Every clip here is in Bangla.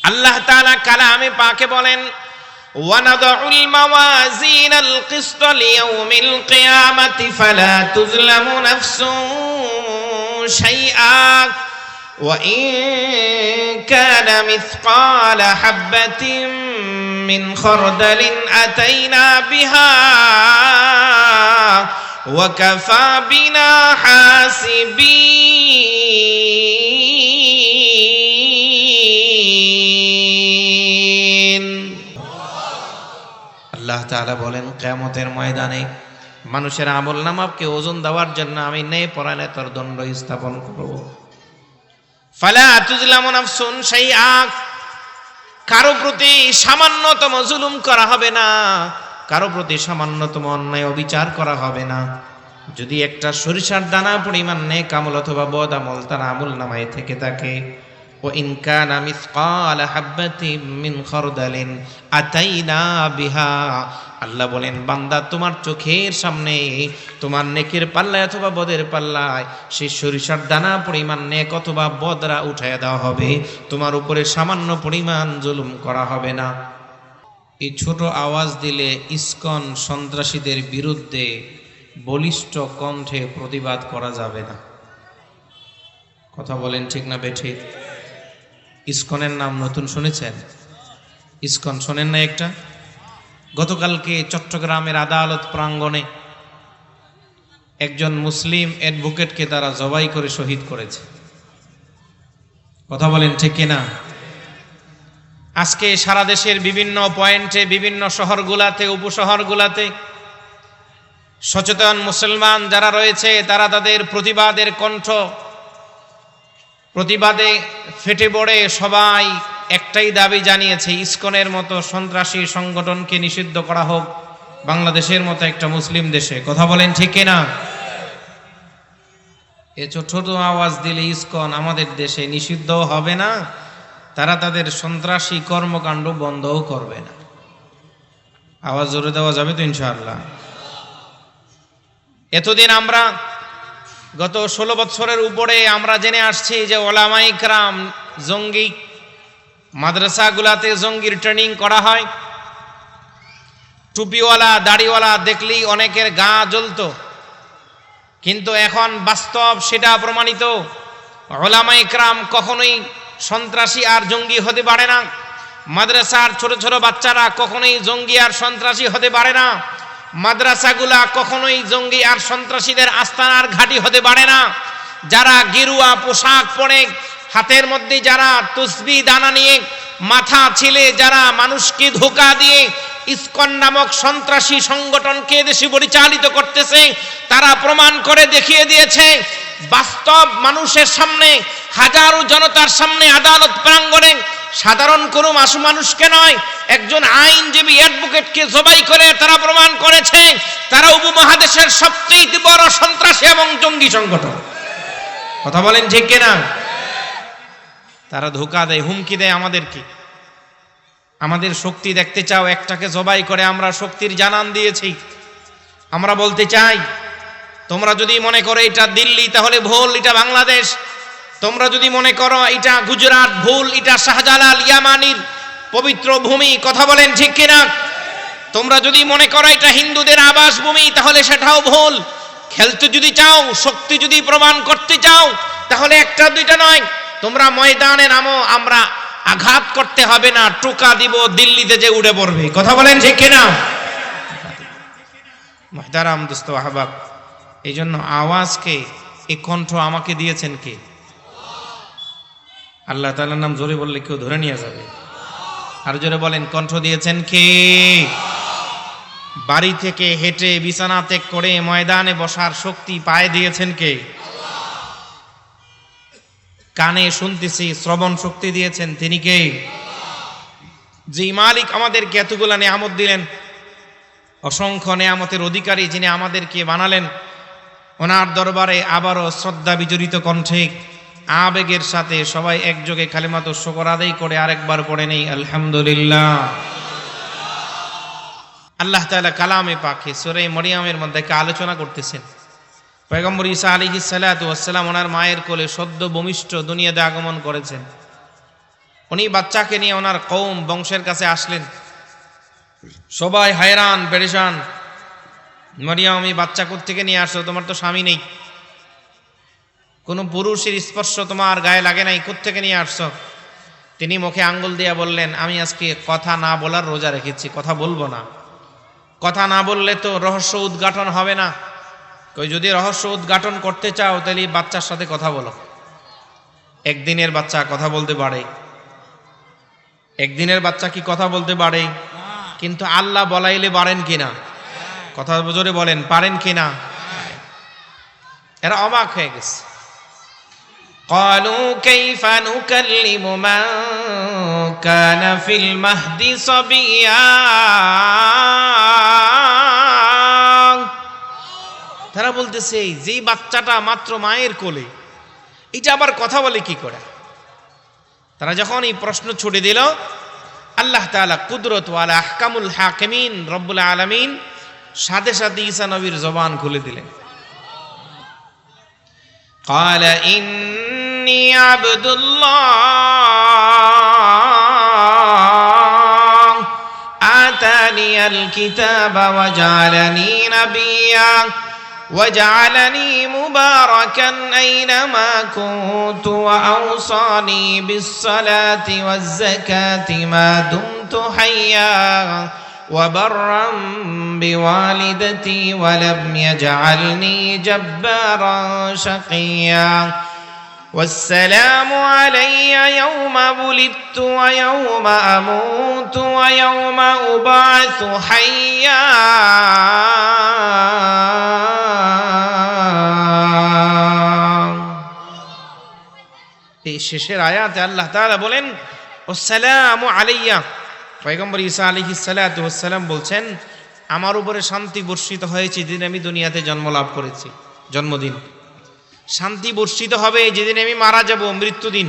আল্লাহ তাআলা কালামে পাকে বলেন, ওয়ানাদউল মাওয়াজিনাল কিসত লিয়াউমিল কিয়ামাতি ফালা তুযলামু নাফসুন শাইআ ওয়া ইন কানা মিসকালা হাববাতিন মিন খারদালিন আতাইনা বিহা ওয়া কাফা বিনা হাসিবিন। আল্লাহ তাআলা বলেন, কিয়ামতের ময়দানে মানুষের আমলনামাকে ওজন দেওয়ার জন্য আমি ন্যায় পরায়ণতার দণ্ড স্থাপন করব। ফালা তুযলামু নাফসুন শাইআ, কারো প্রতি সামান্যতম জুলুম করা হবে না, কারো প্রতি সামান্যতম অন্যায় অবিচার করা হবে না। যদি একটা সরিষার দানা পরিমাণ নেক আমল অথবা বদ আমল তার আমলনামায় থেকে থাকে, ও ইন কানা মিসকালা হাববাতিন মিন খারদালিন আতাইনা বিহা, আল্লাহ বলেন বান্দা তোমার চোখের সামনে তোমার নেকের পাল্লায় অথবা বদের পাল্লায় সেই সরিষার দানা পরিমাণ নেক অথবা বদরা উঠাইয়া দেওয়া হবে, তোমার উপরে সামান্য পরিমাণ জুলুম করা হবে না। এই ছোট আওয়াজ দিলে ইসকন সন্ত্রাসীদের বিরুদ্ধে বলিষ্ঠ কণ্ঠে প্রতিবাদ করা যাবে না। কথা বলেন ঠিক না বেঠিক? ইসকনের নাম নতুন শুনেছেন? ইসকন শোনেন না একটা? গতকালকে চট্টগ্রামের আদালত প্রাঙ্গণে একজন মুসলিম অ্যাডভোকেটকে তারা জবাই করে শহীদ করেছে। কথা বলেন ঠিক কিনা? আজকে সারা দেশের বিভিন্ন পয়েন্টে, বিভিন্ন শহরগুলাতে, উপশহরগুলাতে সচেতন মুসলমান যারা রয়েছে তারা তাদের প্রতিবাদের কণ্ঠ প্রতিবাদে ফেটে পড়ে সবাই একটাই দাবি জানিয়েছে, ইসকনের মতো সন্ত্রাসী সংগঠনকে নিষিদ্ধ করা হোক বাংলাদেশের মতো একটা মুসলিম দেশে। কথা বলেন ঠিক কিনা? এ ছোট আওয়াজ দিলে ইসকন আমাদের দেশে নিষিদ্ধও হবে না, তারা তাদের সন্ত্রাসী কর্মকাণ্ড বন্ধও করবে না। আওয়াজ জোরে দেওয়া যাবে তো ইনশাআল্লাহ? এতদিন আমরা গত 16 বছরের উপরে আমরা জেনে আসছি যে ওলামায়ে কেরাম জঙ্গি মাদ্রাসাগুলাতে জঙ্গির ট্রেনিং করা হয়। টুপিওয়ালা দাড়িওয়ালা দেখলেই অনেকের গা জ্বলতো, কিন্তু এখন বাস্তব সেটা প্রমাণিত। ওলামায়ে কেরাম কখনোই সন্ত্রাসী আর জঙ্গি হতে পারে না। মাদ্রাসার ছোট ছোট বাচ্চারা কখনোই জঙ্গি আর সন্ত্রাসী হতে পারে না। মাদ্রাসাগুলা কখনোই জঙ্গি আর সন্ত্রাসীদের আস্তানার ঘাঁটি হতে পারে না। যারা গেরুয়া পোশাক পরে, হাতের মধ্যে যারা তসবিহ দানা নিয়ে মাথা ছিলে যারা মানুষকে ধোঁকা দিয়ে ইসকন নামক সন্ত্রাসী সংগঠনকে দেশে পরিচালিত করতেছে, তারা প্রমাণ করে দেখিয়ে দিয়েছে বাস্তব মানুষের সামনে, হাজারো জনতার সামনে আদালত প্রাঙ্গণে সাধারণ কোনো মানুষকে নয়, একজন আইনজীবী অ্যাডভোকেটকে জবাই করে তারা প্রমাণ করেছে তারা উপমহাদেশের সবচেয়ে বড় সন্ত্রাসী এবং জঙ্গি সংগঠন। কথা বলেন ঠিক কিনা? তারা ধোঁকা দেয়, হুমকি দেয় আমাদেরকে। আমাদের শক্তি দেখতে চাও, একটাকে জবাই করে আমরা শক্তির জানান দিয়েছি। আমরা বলতে চাই, তোমরা যদি মনে করো এটা দিল্লি তাহলে ভুল, এটা বাংলাদেশ। তোমরা যদি মনে করো এটা গুজরাট, ভুল, এটা শাহজালাল ইয়ামানির পবিত্র ভূমি। কথা বলেন ঠিক কিনা? তোমরা যদি মনে করো এটা হিন্দুদের আবাস ভূমি তাহলে সেটাও ভুল। খেলতে যদি চাও, শক্তি যদি প্রমাণ করতে চাও, তাহলে একটা দুইটা নয়, তোমরা ময়দানে নামো, আমরা আঘাত করতে হবে না, টোকা দিব, দিল্লিতে যে উড়ে পড়বে। কথা বলেন ঠিক কিনা? মুহতারাম দোস্ত আহবাব, এই জন্য আওয়াজকে, এই কণ্ঠ আমাকে দিয়েছেন কে? আল্লাহ তাআলার নাম জোরে বললে কেউ ধরে নিয়ে যাবে। আর জোরে বলেন, কণ্ঠ দিয়েছেন কে? বাড়ি থেকে হেঁটে বিছানা ত্যাগ করে ময়দানে বসার শক্তি পায়ে দিয়েছেন কে? কানে শুনতেছি শ্রবণ শক্তি দিয়েছেন তিনি কে? যে মালিক আমাদেরকে এতগুলা নিয়ামত দিলেন, অসংখ্য নিয়ামতের অধিকারী যিনি আমাদেরকে বানালেন, ওনার দরবারে আবারও শ্রদ্ধা বিজড়িত কণ্ঠে আবেগের সাথে সবাই একযোগে কালিমাত শুকর আদায় করে আরেকবার পড়ে নেই আলহামদুলিল্লাহ। আল্লাহ তাআলা কালামে পাকে সূরা মরিয়মের মধ্যে আলোচনা করতেছেন। পয়গম্বর ঈসা আলাইহিস সালাতু ওয়াস সালাম ওনার মায়ের কোলে সদ্য ভূমিষ্ঠ দুনিয়াতে আগমন করেছেন। উনি বাচ্চাকে নিয়ে ওনার কওম বংশের কাছে আসলেন। সবাই হায়রান পেরেশান, মারিয়াম এই বাচ্চা কোত্থেকে নিয়ে আসছো? তোমার তো স্বামী নেই, কোনো পুরুষের স্পর্শ তোমার গায়ে লাগে নাই, কোত্থেকে নিয়ে আসছো? তিনি মুখে আঙ্গুল দিয়া বললেন, আমি আজকে কথা না বলার রোজা রেখেছি, কথা বলবো না। কথা না বললে তো রহস্য উদ্ঘাটন হবে না। কই যদি রহস্য উদ্ঘাটন করতে চাও তাহলে বাচ্চার সাথে কথা বলো। একদিনের বাচ্চা কথা বলতে পারে? একদিনের বাচ্চা কি কথা বলতে পারে? কিন্তু আল্লাহ বলাইলে পারেন কিনা? কথা জোরে বলেন, পারেন কিনা? এরা অবাক হয়ে গেছে। قالوا كيف نكلم من كان في المهد صبيا। তারা বলতেছে যেই বাচ্চাটা মাত্র মায়ের কোলে, এটা আবার কথা বলে কি করে? তারা যখন এই প্রশ্ন ছুড়ে দিল, আল্লাহ তাআলা কুদরত ওয়ালা আহকামুল হাকিমিন রব্বুল আলামিন সাথে সাথে ঈসা নবীর জবান খুলে দিলেন। قال إني عبد الله آتاني الكتاب وجعلني نبيا وجعلني مباركا أينما كنت وأوصاني بالصلاة والزكاة ما دمت حيا وبرا بوالدتي ولم يجعلني جبارا شقيا والسلام علي يوم ولدت ويوم أموت ويوم أبعث حيا এই শেষের আয়াতে আল্লাহ তাআলা বলেন আসসালামু আলাইয়া। পয়গম্বর ঈসা আলাইহিস সালাতু ওয়াস সালাম বলছেন, আমার উপরে শান্তি বর্ষিত হয়েছে যেদিন আমি দুনিয়াতে জন্ম লাভ করেছি, জন্মদিন। শান্তি বর্ষিত হবে যেদিন আমি মারা যাব, মৃত্যুদিন।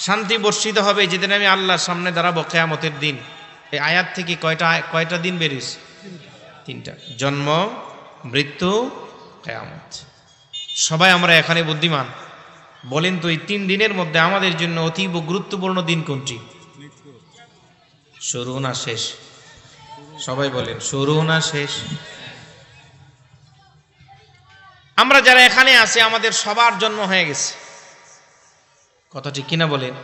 শান্তি বর্ষিত হবে যেদিন আমি আল্লাহর সামনে দাঁড়াবো, কিয়ামতের দিন। এই আয়াত থেকে কয়টা দিন বেরিয়েছে? তিনটা, জন্ম, মৃত্যু, কিয়ামত। সবাই আমরা এখানে বুদ্ধিমান। বলেন তো এই 3 দিনের মধ্যে আমাদের জন্য অতীব গুরুত্বপূর্ণ দিন কোনটি? শুরু না শেষ? সবাই বলেন, শুরু না শেষ? আমরা যারা এখানে আছি আমাদের সবার জন্ম হয়ে গেছে, কথা ঠিক কিনা বলেন?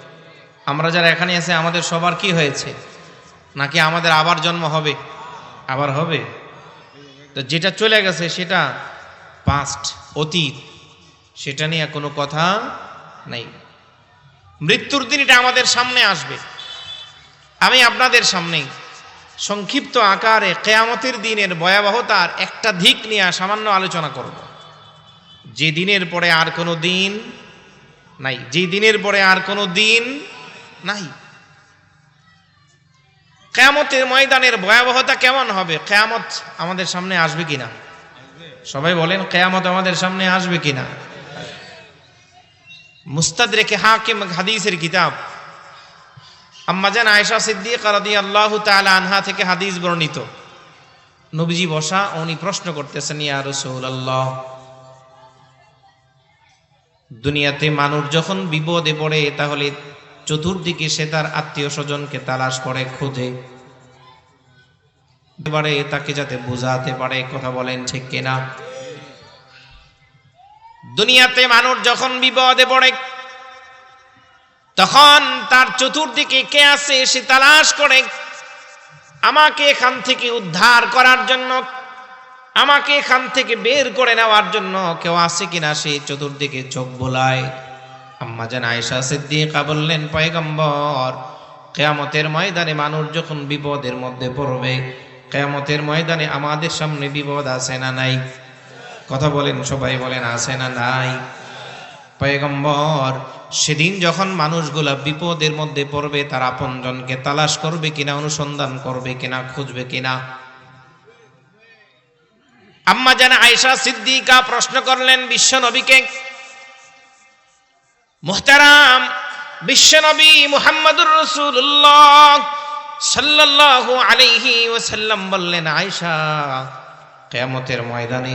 আমরা যারা এখানে আছি আমাদের সবার কি হয়েছে? নাকি আমাদের আবার জন্ম হবে? আবার হবে? তো যেটা চলে গেছে সেটা পাস্ট, অতীত, সেটা নিয়ে কোনো কথা নাই। মৃত্যুর দিন এটা আমাদের সামনে আসবে। আমি আপনাদের সামনে সংক্ষিপ্ত আকারে কিয়ামতের দিনের ভয়াবহতার একটা দিক নিয়ে সামান্য আলোচনা করব। যে দিনের পরে আর কোনো দিন নাই, যে দিনের পরে আর কোনো দিন নাই। কিয়ামতের ময়দানের ভয়াবহতা কেমন হবে? কিয়ামত আমাদের সামনে আসবে কিনা? সবাই বলেন, কিয়ামত আমাদের সামনে আসবে কিনা? মুস্তাদরেকে হাকিম হাদিসের কিতাব, আম্মাজান আয়েশা সিদ্দিকা রাদিয়াল্লাহু তাআলা আনহা থেকে হাদিস বর্ণিত। নবীজি বসা, উনি প্রশ্ন করতেছেন, ইয়া রাসূলুল্লাহ, দুনিয়াতে মানুষ যখন বিপদে পড়ে তাহলে চতুর্দিকে সে তার আত্মীয় স্বজনকে তালাশ করে, খোঁজে, এবারে তাকে যাতে বোঝাতে পারে। কথা বলেন ঠিক কিনা? দুনিয়াতে মানুষ যখন বিপদে পড়ে তখন তার চতুর্দিকে কে আছে সে তালাশ করে, আমাকে এখান থেকে উদ্ধার করার জন্য, আমাকে এখান থেকে বের করে নেওয়ার জন্য কেউ আছে কিনা সে চতুর্দিকে চোখ বোলায়। আম্মাজান আয়েশা সিদ্দিকা বললেন, পয়গম্বর, কিয়ামতের ময়দানে মানুষ যখন বিপদের মধ্যে পড়বে, কিয়ামতের ময়দানে আমাদের সামনে বিপদ আছে না নাই? কথা বলেন, সবাই বলেন, আছে না নাই? পয়গম্বর, সেদিন যখন মানুষগুলা বিপদের মধ্যে পড়বে তার আপনজনকে তালাশ করবে কিনা, অনুসন্ধান করবে কিনা, খুঁজবে কিনা? আম্মা জান আয়েশা সিদ্দিকা প্রশ্ন করলেন বিশ্ব নবীকে, মুহতারাম বিশ্ব নবী মুহাম্মদুর রাসূলুল্লাহ সাল্লাল্লাহু আলাইহি ওয়াসাল্লাম বললেন, আয়েশা, কিয়ামতের ময়দানে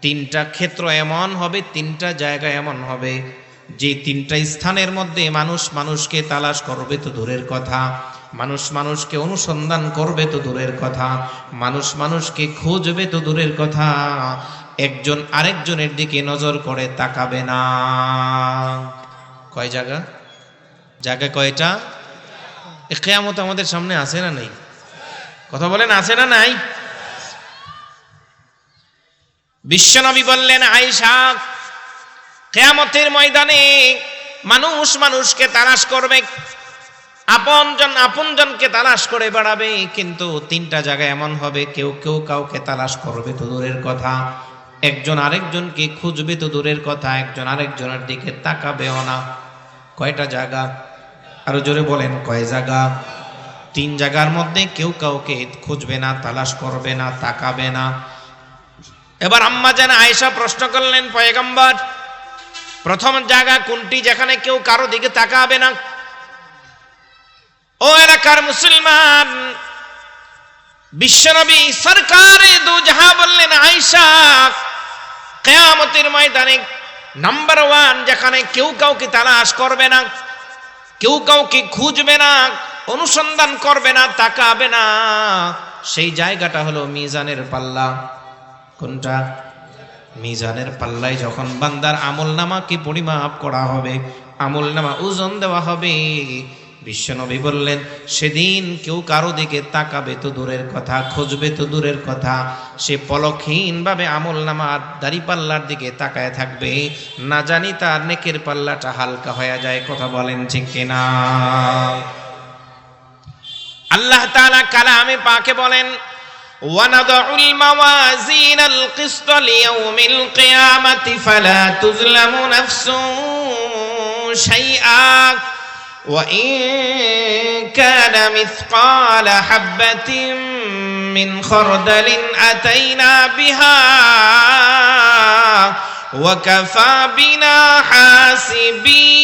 3টা ক্ষেত্র এমন হবে, 3টা জায়গা এমন হবে যে তিনটা স্থানের মধ্যে মানুষ মানুষকে তালাশ করবে তো দূরের কথা, মানুষ মানুষকে অনুসন্ধান করবে তো দূরের কথা, মানুষ মানুষকে খুঁজবে তো দূরের কথা, একজন আরেকজনের দিকে নজর করে তাকাবে না। কয় জায়গা? জায়গা কয়টা? কিয়ামত আমাদের সামনে আছে না নাই? কথা বলেন, আছে না নাই? বিশ্বনবী বললেন, আয়েশা, কিয়ামতের ময়দানে মানুষ মানুষকে তালাশ করবে, আপনজনকে তালাশ করে বেড়াবে, কিন্তু তিনটা জায়গায় এমন হবে, কেউ কেউ কাউকে তালাশ করবে তো দূরের কথা, একজন আরেকজনকে খুঁজবে তো দূরের কথা, একজন আরেকজনের দিকে তাকাবেও না। কয়টা জায়গা? আরো জোরে বলেন, কয় জায়গা? তিন জায়গার মধ্যে কেউ কাউকে খুঁজবে না, তালাশ করবে না, তাকাবে না। এবার আম্মা জান আয়েশা প্রশ্ন করলেন, পয়গম্বর, প্রথম জায়গা কোনটি যেখানে কেউ কারো দিকে তাকাবে না? ও এলাকার মুসলমান, বিশ্বনবী সরকারে দু জাহান বললেন, আয়েশা, কিয়ামতের ময়দানে নাম্বার 1 যেখানে কেউ কাউকে তালাশ করবে না, কেউ কাউকে খুঁজবে না, অনুসন্ধান করবে না, তাকাবে না, সেই জায়গাটা হলো মিজানের পাল্লা। কোনটা? মিজানের পাল্লায় যখন বান্দার আমলনামাকে পরিমাপ করা হবে, আমলনামা ওজন দেওয়া হবে, বিশ্বনবী বললেন, সেদিন কেউ কারো দিকে তাকাবে তো দূরের কথা, খুঁজবে তো দূরের কথা, সে পলকহীনভাবে আমলনামার দাড়ি পাল্লার দিকে তাকায় থাকবে, না জানি তার নেকের পাল্লাটা হালকা হয়ে যায়। কথা বলেন ঠিক কিনা? আল্লাহ তাআলা কালামে পাকে বলেন, ওয়ানাদউল মাওয়াজিনাল কিসত লিয়াউমিল কিয়ামাতি ফালা তুযলামু নাফসুন শাইআ ওয়া ইন কানা মিসকালা হাববাতিন মিন খারদালিন আতাইনা বিহা ওয়া কাফা বিনা হাসিবিন।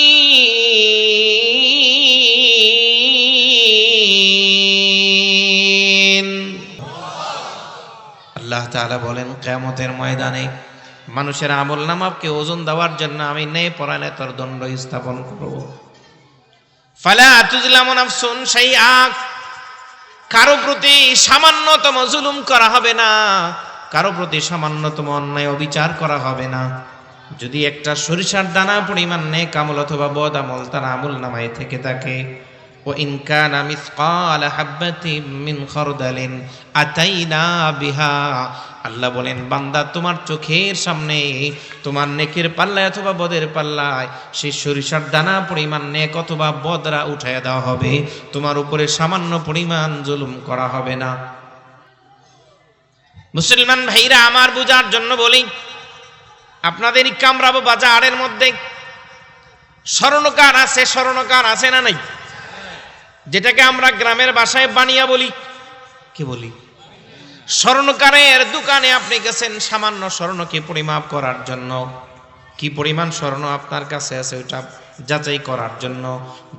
আল্লাহ তাআলা বলেন, কিয়ামতের ময়দানে মানুষের আমলনামাকে ওজন দেওয়ার জন্য আমি ন্যায় পরায়ণতার দণ্ড স্থাপন করব। ফালা তুযলামু নাফসুন শাইআ, কারো প্রতি সামান্যতম জুলুম করা হবে না, কারো প্রতি সামান্যতম অন্যায় অবিচার করা হবে না। যদি একটা সরিষার দানা পরিমাণ নেক আমল অথবা বদ আমল তার আমলনামায় থেকে থাকে, ও ইন কানা মিসকালা হাববাতিন মিন খারদালিন আতাইনা বিহা, আল্লাহ বলেন, বান্দা তোমার চোখের সামনে তোমার নেকের পাল্লায় অথবা বদের পাল্লায় সেই সরিষার দানা পরিমাণ নেক অথবা বদরা উঠাইয়া দেওয়া হবে, তোমার উপরে সামান্য পরিমাণ জুলুম করা হবে না। মুসলমান ভাইরা আমার, বুঝার জন্য বলি, আপনাদের কামরাব বাজারের মধ্যে স্বর্ণকার আছে, স্বর্ণকার আছে না নাই? যেটাকে আমরা গ্রামের ভাষায় বানিয়া বলি, কি বলি? স্বর্ণকারের দোকানে আপনি গেছেন সামান্য স্বর্ণকে পরিমাপ করার জন্য, কি পরিমাণ স্বর্ণ আপনার কাছে আছে ওইটা যাচাই করার জন্য,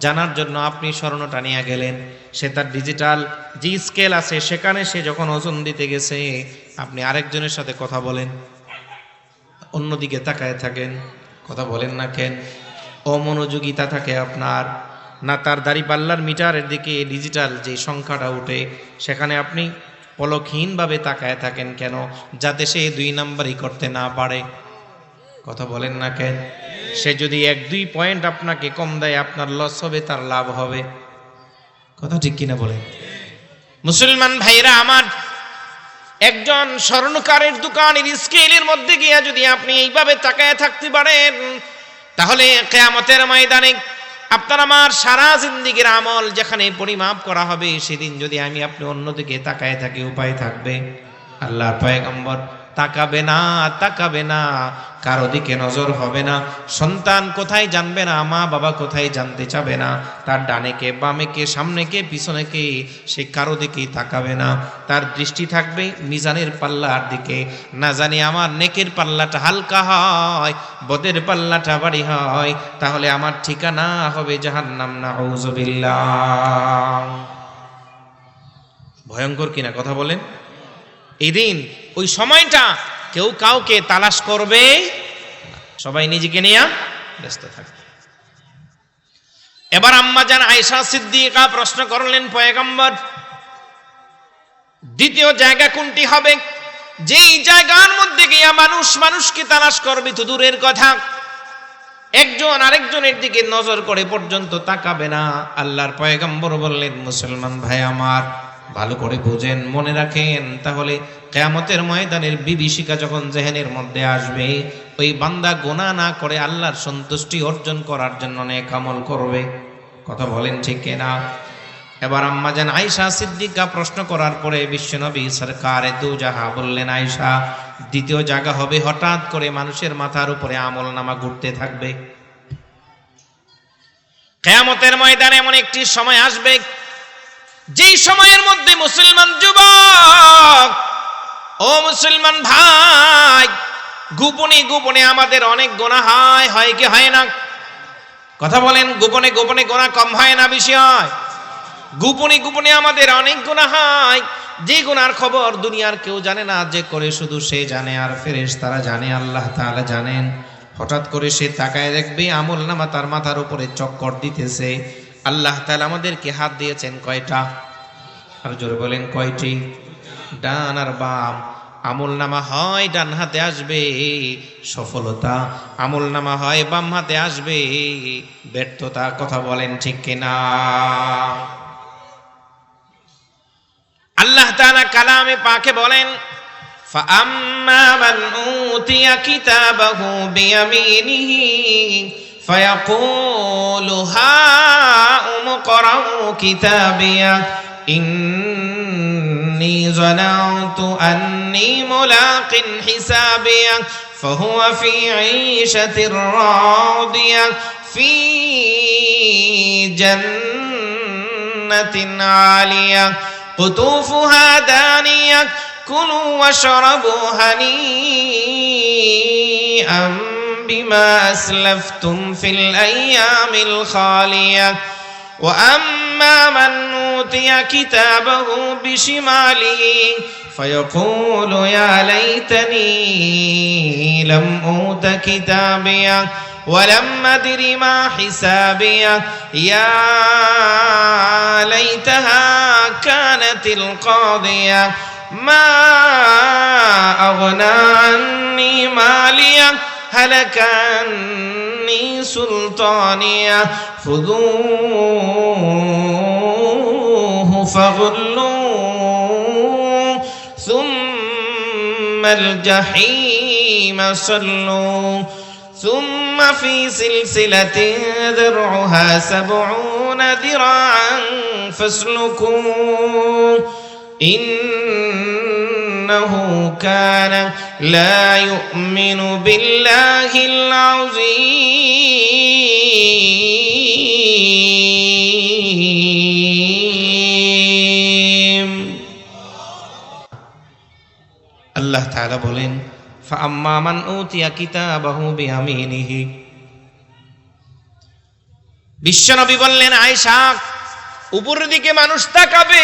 জানার জন্য আপনি স্বর্ণটা নিয়ে গেলেন। সে তার ডিজিটাল যে স্কেল আছে সেখানে সে যখন ওজন দিতে গেছে, আপনি আরেকজনের সাথে কথা বলেন, অন্যদিকে তাকায় থাকেন, কথা বলেন না কেন? অমনোযোগিতা থাকে আপনার, না তার দাড়ি পাল্লার মিটারের দিকে ডিজিটাল যে সংখ্যাটা উঠে সেখানে আপনি পলকহীনভাবে তাকায় থাকেন কেন? যাতে সে 2 নাম্বারই করতে না পারে। কথা বলেন না কেন? সে যদি 1-2 পয়েন্ট আপনাকে কম দেয়, আপনার লস হবে, তার লাভ হবে। কথা ঠিক কিনা বলেন? মুসলমান ভাইরা আমার, একজন স্বর্ণকারের দোকানের স্কেলের মধ্যে গিয়া যদি আপনি এইভাবে তাকায় থাকতে পারেন, তাহলে কিয়ামতের ময়দানে আপনার আমার সারা জিন্দেগীর আমল যেখানে পরিমাপ করা হবে, সেদিন যদি আমি আপনি অন্যদিকে তাকায় থাকি, উপায় থাকবে? আল্লাহর পয়গম্বর তাকাবে না, তাকাবে না, কারো দিকে নজর হবে না, সন্তান কোথায় জানবে না, মা বাবা কোথায় জানতে চাবে না, তার ডানে কে, বামে কে, সামনে কে, পিছনে কে, সে কারো দিকেই তাকাবে না। তার দৃষ্টি থাকবে মিজানের পাল্লার দিকে। না জানি আমার নেকের পাল্লাটা হালকা হয়, বদের পাল্লাটা ভারী হয়, তাহলে আমার ঠিকানা হবে জাহান্নাম। নাউযুবিল্লাহ। ভয়ঙ্কর কিনা কথা বলেন? এই দিন, ওই সময়টা কেউ কাউকে তালাশ করবে, সবাই নিজেকে নিয়ে ব্যস্ত থাকবে। এবার আম্মা জান আয়েশা সিদ্দিকা প্রশ্ন করলেন, পয়গম্বর দ্বিতীয় জায়গা কোনটি হবে, যেই জায়গার মধ্যে গিয়া মানুষ মানুষকে তালাশ করবে তো দূরের কথা, একজন আরেকজনের দিকে নজর করে পর্যন্ত তাকাবে না। আল্লাহর পয়গম্বর বললেন, মুসলমান ভাই আমার ভালো করে বুঝেন, মনে রাখেন, তাহলে কিয়ামতের ময়দানের বিভীষিকা যখন জেহেনের মধ্যে আসবে, ওই বান্দা গুনাহ না করে আল্লাহর সন্তুষ্টি অর্জন করার জন্য নেক আমল করবে। কথা বলেন ঠিক কিনা? এবার আম্মা জান আয়েশা সিদ্দিকা প্রশ্ন করার পরে বিশ্বনবী সরকারে দু জাহা বললেন, আয়েশা দ্বিতীয় জায়গা হবে হঠাৎ করে মানুষের মাথার উপরে আমল নামা ঘুরতে থাকবে। কিয়ামতের ময়দানে এমন একটি সময় আসবে, যেই সময়ের মধ্যে মুসলমান যুবক, ও মুসলমান ভাই, গোপনে গোপনে আমাদের অনেক গুনাহ হয় কি হয় না? কথা বলেন, গোপনে গোপনে গুনাহ কম হয় না বেশি হয়? গোপনে গোপনে আমাদের অনেক গুনাহ হয়, যে গুনার খবর দুনিয়ার কেউ জানে না, যে করে শুধু সে জানে আর ফেরেশতারা জানে, আল্লাহ তাআলা জানেন। হঠাৎ করে সে তাকায় দেখবে আমল নামা তার মাথার উপরে চক্কর দিতেছে। আল্লাহ তাআলা আমাদেরকে হাত দিয়েছেন কয়টা? আর জোরে বলেন কয়টি? ডান আর বাম। আমল নামা হয় ডান হাতে আসবে সফলতা, আমল নামা হয় বাম হাতে আসবে ব্যর্থতা। কথা বলেন ঠিক কিনা? আল্লাহ তাআলা কালামে পাকে বলেন, ফাআম্মা মান উতিয়া কিতাবাহু বিয়ামিনিহি ফায়াকুলু হাউম করাউ কিতাবিয়া ইন্নী যানানতু আন্নী মুলাকিন হিসাবিয়া ফাহুয়া ফী ঈশাতির রাদিয়া ফী জান্নাতিন আলিয়া قطوفها دانية كلوا واشربوا هنيئا بما أسلفتم في الأيام الخالية وأما من أوتي كتابه بشماله فيقول يا ليتني لم أوت كتابيه ولم أدر ما حسابيه يا ليتها كانت القاضية ما أغنى عني ماليه هلك عني سلطانيه خذوه فغلوه ثم الجحيم صلوه ثم في سلسلة ذرعها 70 ذراعا فاسلكوه إنه كان لا يؤمن بالله العظيم الله تعالى বলেন فأما من أوتي كتابه بيمينه বিশ্বনবী বললেন, আয়েশা উপরের দিকে মানুষ তাকাবে,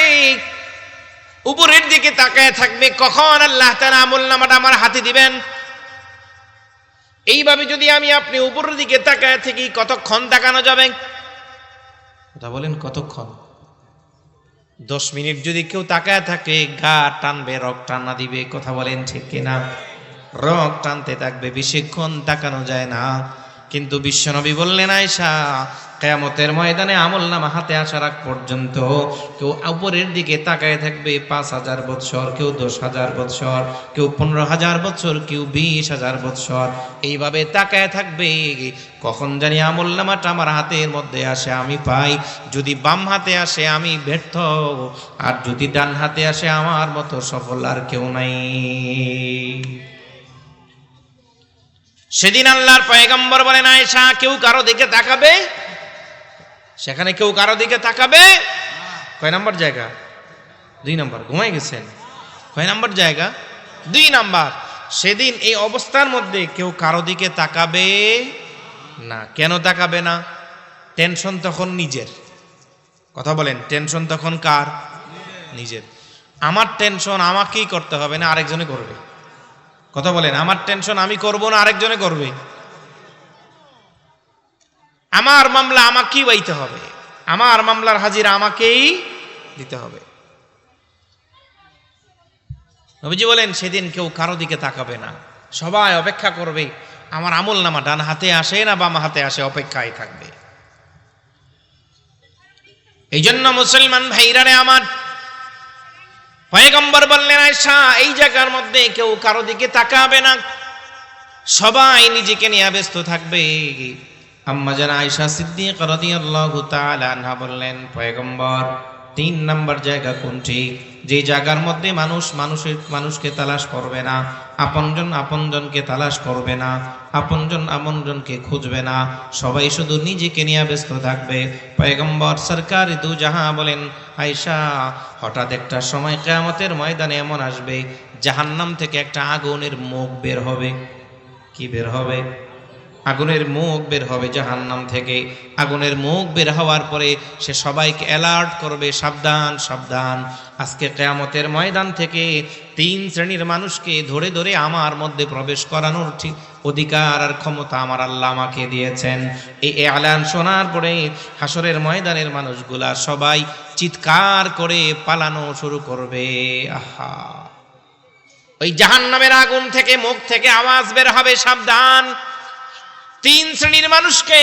উপরের দিকে তাকায় থাকবে, কখন আল্লাহ তাআলা আমলনামাটা আমার হাতে দিবেন। এইভাবে যদি আমি আপনি উপরের দিকে তাকায় থাকি, কতক্ষণ তাকানো যাবে? কথা বলেন কতক্ষণ? 10 মিনিট যদি কেউ তাকায় থাকে, গা টানবে, রক টানা দিবে। কথা বলেন ঠিক কিনা? রক টানতে থাকবে, বেশিক্ষণ তাকানো যায় না। কিন্তু বিশ্বনবী বললেন, আয়েশা কিয়ামতের ময়দানে আমলনামা হাতে আসার আগ পর্যন্ত কেউ উপরের দিকে তাকায় থাকবে 5000 বছর, কেউ 10,000 বছর, কেউ 15,000 বছর, কেউ 20,000 বছর। এইভাবে তাকায় থাকবে, কখন জানি আমলনামাটা আমার হাতের মধ্যে আসে, আমি পাই। যদি বাম হাতে আসে আমি ব্যর্থ, আর যদি ডান হাতে আসে আমার মতো সফল আর কেউ নাই। সেদিন আল্লাহর পয়গম্বর বলেন, আয়েশা কেউ কারো দিকে তাকাবে? সেখানে কেউ কারো দিকে তাকাবে? কয় নাম্বার জায়গা? 2 নাম্বার। ঘুমাই গেছেন? কয় নাম্বার জায়গা? 2 নাম্বার। সেদিন এই অবস্থার মধ্যে কেউ কারো দিকে তাকাবে না। কেন তাকাবে না? টেনশন তখন নিজের। কথা বলেন, টেনশন তখন কার? নিজের। আমার টেনশন আমাকেই করতে হবে না, আরেকজনে করবে। কথা বলেন, আমার টেনশন আমি করব না, আরেকজনে করবে। আমার মামলা আমাকেই বাইতে হবে, আমার মামলার হাজিরা আমাকেই দিতে হবে। নবীজি বলেন সেদিন কেউ কারো দিকে তাকাবে না, সবাই অপেক্ষা করবে আমার আমল নামা ডান হাতে আসে না বাম হাতে আসে, অপেক্ষায় থাকবে। এই জন্য মুসলমান ভাইরারে আমার, পয়গম্বর বললেন আয়েশা এই জায়গার মধ্যে কেউ কারো দিকে তাকাবে না, সবাই নিজেকে নিয়ে ব্যস্ত থাকবে। আম্মা জান আয়েশা সিদ্দিকা রাদিয়াল্লাহু তাআলা আনহা বললেন, পয়গম্বর 3 নাম্বার জায়গা কোনটি? যে জায়গার মধ্যে মানুষকে তালাশ করবে না, আপনজন আপনজনকে তালাশ করবে না, আপনজন আপনজনকে খুঁজবে না, সবাই শুধু নিজেকে নিয়ে ব্যস্ত থাকবে। পয়গম্বর সরকার দু জাহাঁ বলেন, আয়েশা হঠাৎ একটা সময় কিয়ামতের ময়দানে এমন আসবে জাহান্নাম থেকে একটা আগুনের মুখ বের হবে। কি বের হবে? আগুনের মুখ বের হবে জাহান্নাম থেকে। আগুনের মুখ বের হওয়ার পরে সে সবাইকে অ্যালার্ট করবে, সাবধান সাবধান, আজকে কিয়ামতের ময়দান থেকে 3 শ্রেণীর মানুষকে ধরে ধরে আমার মধ্যে প্রবেশ করানোর ঠিক অধিকার আর ক্ষমতা আমার আল্লাহ আমাকে দিয়েছেন। এই এলান শোনার পরে হাসরের ময়দানের মানুষগুলা সবাই চিৎকার করে পালানো শুরু করবে। আহা, ওই জাহান্নামের আগুন থেকে মুখ থেকে আওয়াজ বের হবে, সাবধান, 3 শ্রেণীর মানুষকে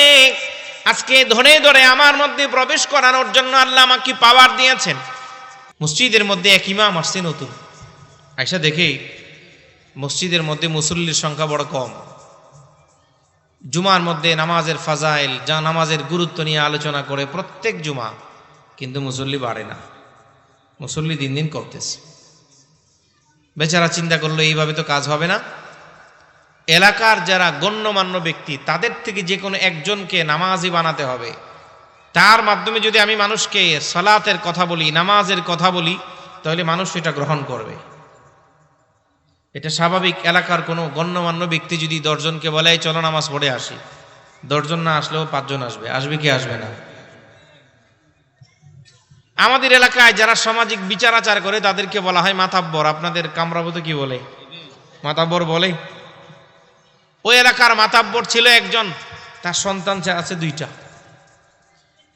আজকে ধরে ধরে আমার মধ্যে প্রবেশ করানোর জন্য আল্লাহ আমাকে পাওয়ার দিয়েছেন। মসজিদের মধ্যে এক ইমাম আসছে নতুন, আয়েশা দেখে মসজিদের মধ্যে মুসল্লির সংখ্যা বড় কম। জুমার মধ্যে নামাজের ফাজাইল, যা নামাজের গুরুত্ব নিয়ে আলোচনা করে প্রত্যেক জুমা, কিন্তু মুসল্লি বাড়ে না, মুসল্লি দিন দিন কমতেছে। বেচারা চিন্তা করলো এইভাবে তো কাজ হবে না, এলাকার যারা গণ্যমান্য ব্যক্তি তাদের থেকে যে কোনো একজনকে নামাজি বানাতে হবে। তার মাধ্যমে যদি আমি মানুষকে সালাতের কথা বলি, নামাজের কথা বলি, তাহলে মানুষ এটা গ্রহণ করবে। এটা স্বাভাবিক। এলাকার কোনো গণ্যমান্য ব্যক্তি যদি 10 জনকে বলে চলো নামাজ পড়ে আসি, 10 জন না আসলেও 5 জন আসবে। আসবে কি আসবে না? আমাদের এলাকায় যারা সামাজিক বিচার আচার করে তাদেরকে বলা হয় মাতাব্বর। আপনাদের কামরাবতে কি বলে? মাতাব্বর বলে। ওই এলাকার মাতাব্বর ছিল একজন, তার সন্তান আছে 2টা।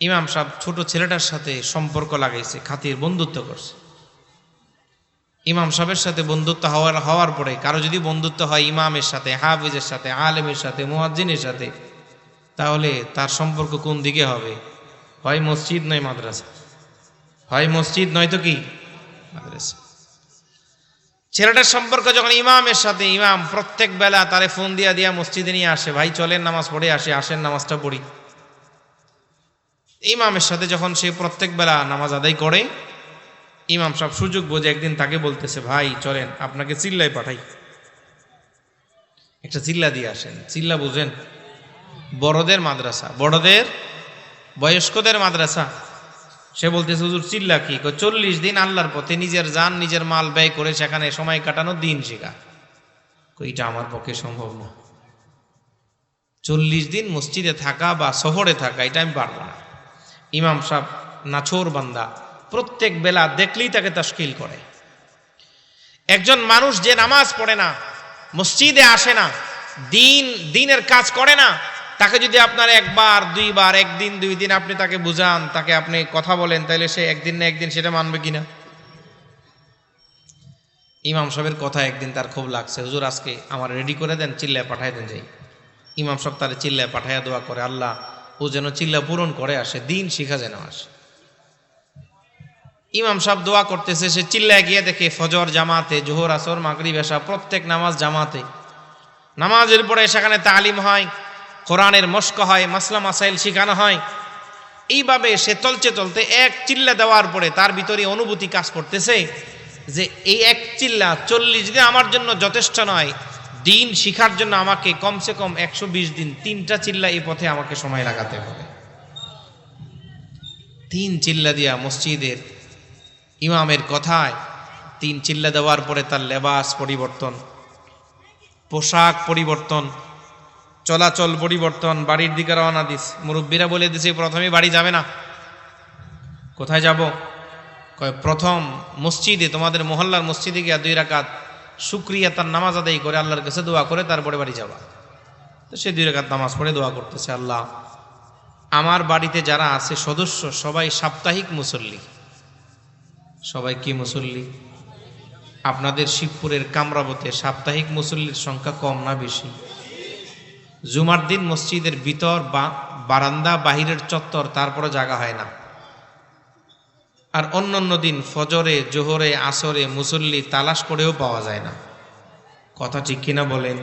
ইমাম সাহেব ছোট ছেলেটার সাথে সম্পর্ক লাগাইছে, খাতির বন্ধুত্ব করছে। ইমাম সাহেবের সাথে বন্ধুত্ব হওয়ার পরে কারো যদি বন্ধুত্ব হয় ইমামের সাথে, হাফিজের সাথে, আলেমের সাথে, মুয়াজ্জিনের সাথে, তাহলে তার সম্পর্ক কোন দিকে হবে? হয় মসজিদ নয় মাদ্রাসা, হয় মসজিদ নয়তো কি মাদ্রাসা। ছেলেটার সম্পর্ক যখন ইমামের সাথে, ইমাম প্রত্যেক বেলা তারে ফোন দিয়া মসজিদে নিয়ে আসে, ভাই চলেন নামাজ পড়ে আসে, আসেন নামাজটা পড়ি। ইমামের সাথে যখন সে প্রত্যেক বেলা নামাজ আদায় করে, ইমাম সাহেব সুযোগ বোঝে একদিন তাকে বলতেছে, ভাই চলেন আপনাকে চিল্লাই পাঠাই, একটা চিল্লা দিয়ে আসেন। চিল্লা বুঝেন? বড়দের মাদ্রাসা, বড়দের বয়স্কদের মাদ্রাসা। সে বলতেছে হুজুর চিল্লা কি? 40 দিন আল্লাহর পথে নিজের জান নিজের মাল ব্যয় করে সেখানে সময় কাটানো, দিন শেখা। এটা আমার পক্ষে সম্ভব না। 40 দিন মসজিদে থাকা বা শহরে থাকা, এটা আমি পারবো না। ইমাম সাহেব নাছোর বান্দা, প্রত্যেক বেলা দেখলেই তাকে তাশকিল করে। একজন মানুষ যে নামাজ পড়ে না, মসজিদে আসে না, দিনের কাজ করে না, তাকে যদি আপনার 1 বার 2 বার, 1 দিন 2 দিন আপনি তাকে বুঝান, তাকে আপনি কথা বলেন, তাহলে সে একদিন না একদিন সেটা মানবে কিনা? ইমাম সাহেবের কথা একদিন তার খুব লাগছে, হুজুর আজকে আমার রেডি করে দেন, চিল্লায় পাঠাই দেন। যাই ইমাম সাহেব তার চিল্লায় পাঠাইয়া দোয়া করে, আল্লাহ ও যেন চিল্লা পূরণ করে আসে, দিন শিখা যেন আসে। ইমাম সাহেব দোয়া করতেছে, সে চিল্লায় গিয়ে দেখে ফজর জামাতে, জোহর আসর মাগরিব এশা প্রত্যেক নামাজ জামাতে। নামাজের পরে সেখানে তালিম হয়, কোরআনের মশক হয়, মাসলা মাসাইল শেখানো হয়। এইভাবে সে চলতে এক চিল্লা দেওয়ার পরে তার ভিতরে অনুভূতি কাজ করতেছে যে এই এক চিল্লা 40 দিন আমার জন্য যথেষ্ট নয়, দিন শিখার জন্য আমাকে কমসে কম 120 দিন 3টা চিল্লা এই পথে আমাকে সময় লাগাতে হবে। 3 চিল্লা দিয়া মসজিদের ইমামের কথায় 3 চিল্লা দেওয়ার পরে তার লেবাস পরিবর্তন, পোশাক পরিবর্তন, চলাচল পরিবর্তন, বাড়ির দিকে রওনা দিস। মুরব্বীরা বলে দিছে প্রথমে বাড়ি যাবে না। কোথায় যাব? কয় প্রথম মসজিদে, তোমাদের মহল্লার মসজিদে গিয়া 2 রাকাত শুকরিয়া তার নামাজ আদায় করে আল্লাহর কাছে দোয়া করে তারপরে বাড়ি যাবা। তো সে 2 রাকাত নামাজ পড়ে দোয়া করতেছে, আল্লাহ আমার বাড়িতে যারা আছে সদস্য সবাই সাপ্তাহিক মুসল্লি। সবাই কি মুসল্লি? আপনাদের শিবপুরের কামরাবতে সাপ্তাহিক মুসল্লির সংখ্যা কম না বেশি? জুমার দিন মসজিদের ভিতর বা বারান্দা, বাহিরের চত্বর, তারপরে জায়গা হয় না। আর অন্যান্য দিন ফজরে, জোহরে, আসরে মুসল্লি তালাশ করেও পাওয়া যায় না। কথা ঠিক কিনা বলেন?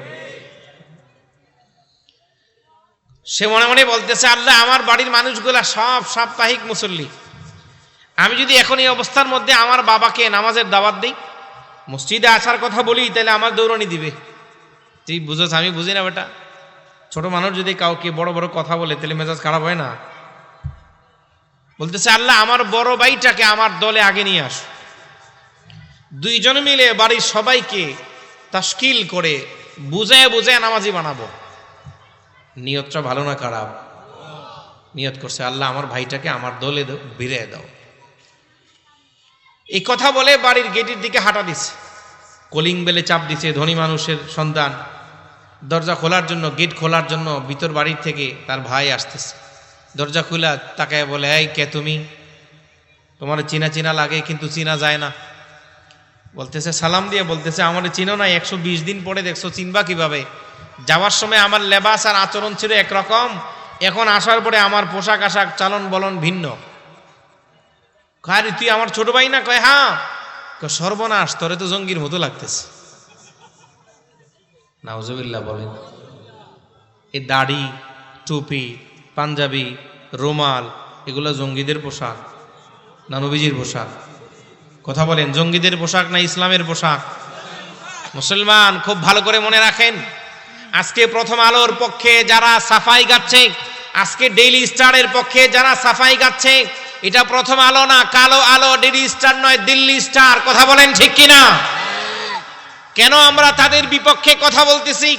সে মনে মনে বলতেছে, আল্লাহ আমার বাড়ির মানুষগুলা সব সাপ্তাহিক মুসল্লি, আমি যদি এখন এই অবস্থার মধ্যে আমার বাবাকে নামাজের দাওয়াত দিই, মসজিদে আসার কথা বলি, তাহলে আমার দৌড়ানি দিবে। তুই বুঝোস আমি বুঝি না বেটা? ছোট মানুষ যদি কাউকে বড় বড় কথা বলে তাহলে মেজাজ খারাপ হয় না? বলতেছে, আল্লাহ আমার বড় ভাইটাকে আমার দলে আগে নিয়ে আস, দুইজন মিলে বাড়ির সবাইকে তাশকিল করে বুঝায় বুঝায় নামাজি বানাবো। নিয়তটা ভালো না খারাপ? নিয়ত করছে, আল্লাহ আমার ভাইটাকে আমার দলে ভিড়ে দাও। এই কথা বলে বাড়ির গেটের দিকে হাঁটা দিছে, কলিং বেলে চাপ দিছে। ধনী মানুষের সন্তান, দরজা খোলার জন্য, গেট খোলার জন্য ভিতর বাড়ির থেকে তার ভাই আসতেছে। দরজা খুলা তাকায় বলে, এই কে তুমি? তোমার চিনা চিনা লাগে কিন্তু চিনা যায় না। বলতেছে, সালাম দিয়ে বলতেছে, আমার চিনো না, 120 দিন পরে দেখছো, চিনবা কিভাবে? যাওয়ার সময় আমার লেবাস আর আচরণ ছিল একরকম, এখন আসার পরে আমার পোশাক আশাক চালন বলন ভিন্ন। কয়, তুই আমার ছোট ভাই না? কয়, হ্যাঁ। সর্বনাশ, তোরে তো জঙ্গির মতো লাগতেছে। নাউজুবিল্লাহ বলেন। এই দাড়ি, টুপি, পাঞ্জাবি, রুমাল, এগুলো জঙ্গিদের পোশাক না নবীজির পোশাক? কথা বলেন, জঙ্গিদের পোশাক না ইসলামের পোশাক? মুসলমান খুব ভালো করে মনে রাখেন, আজকে প্রথম আলোর পক্ষে যারা সাফাই গাচ্ছে, আজকে ডেইলি স্টারের পক্ষে যারা সাফাই গাচ্ছে, এটা প্রথম আলো না, কালো আলো, ডেইলি স্টার নয়, দিল্লি স্টার। কথা বলেন ঠিক কিনা? কেন আমরা তাদের বিপক্ষে কথা বলতেছি?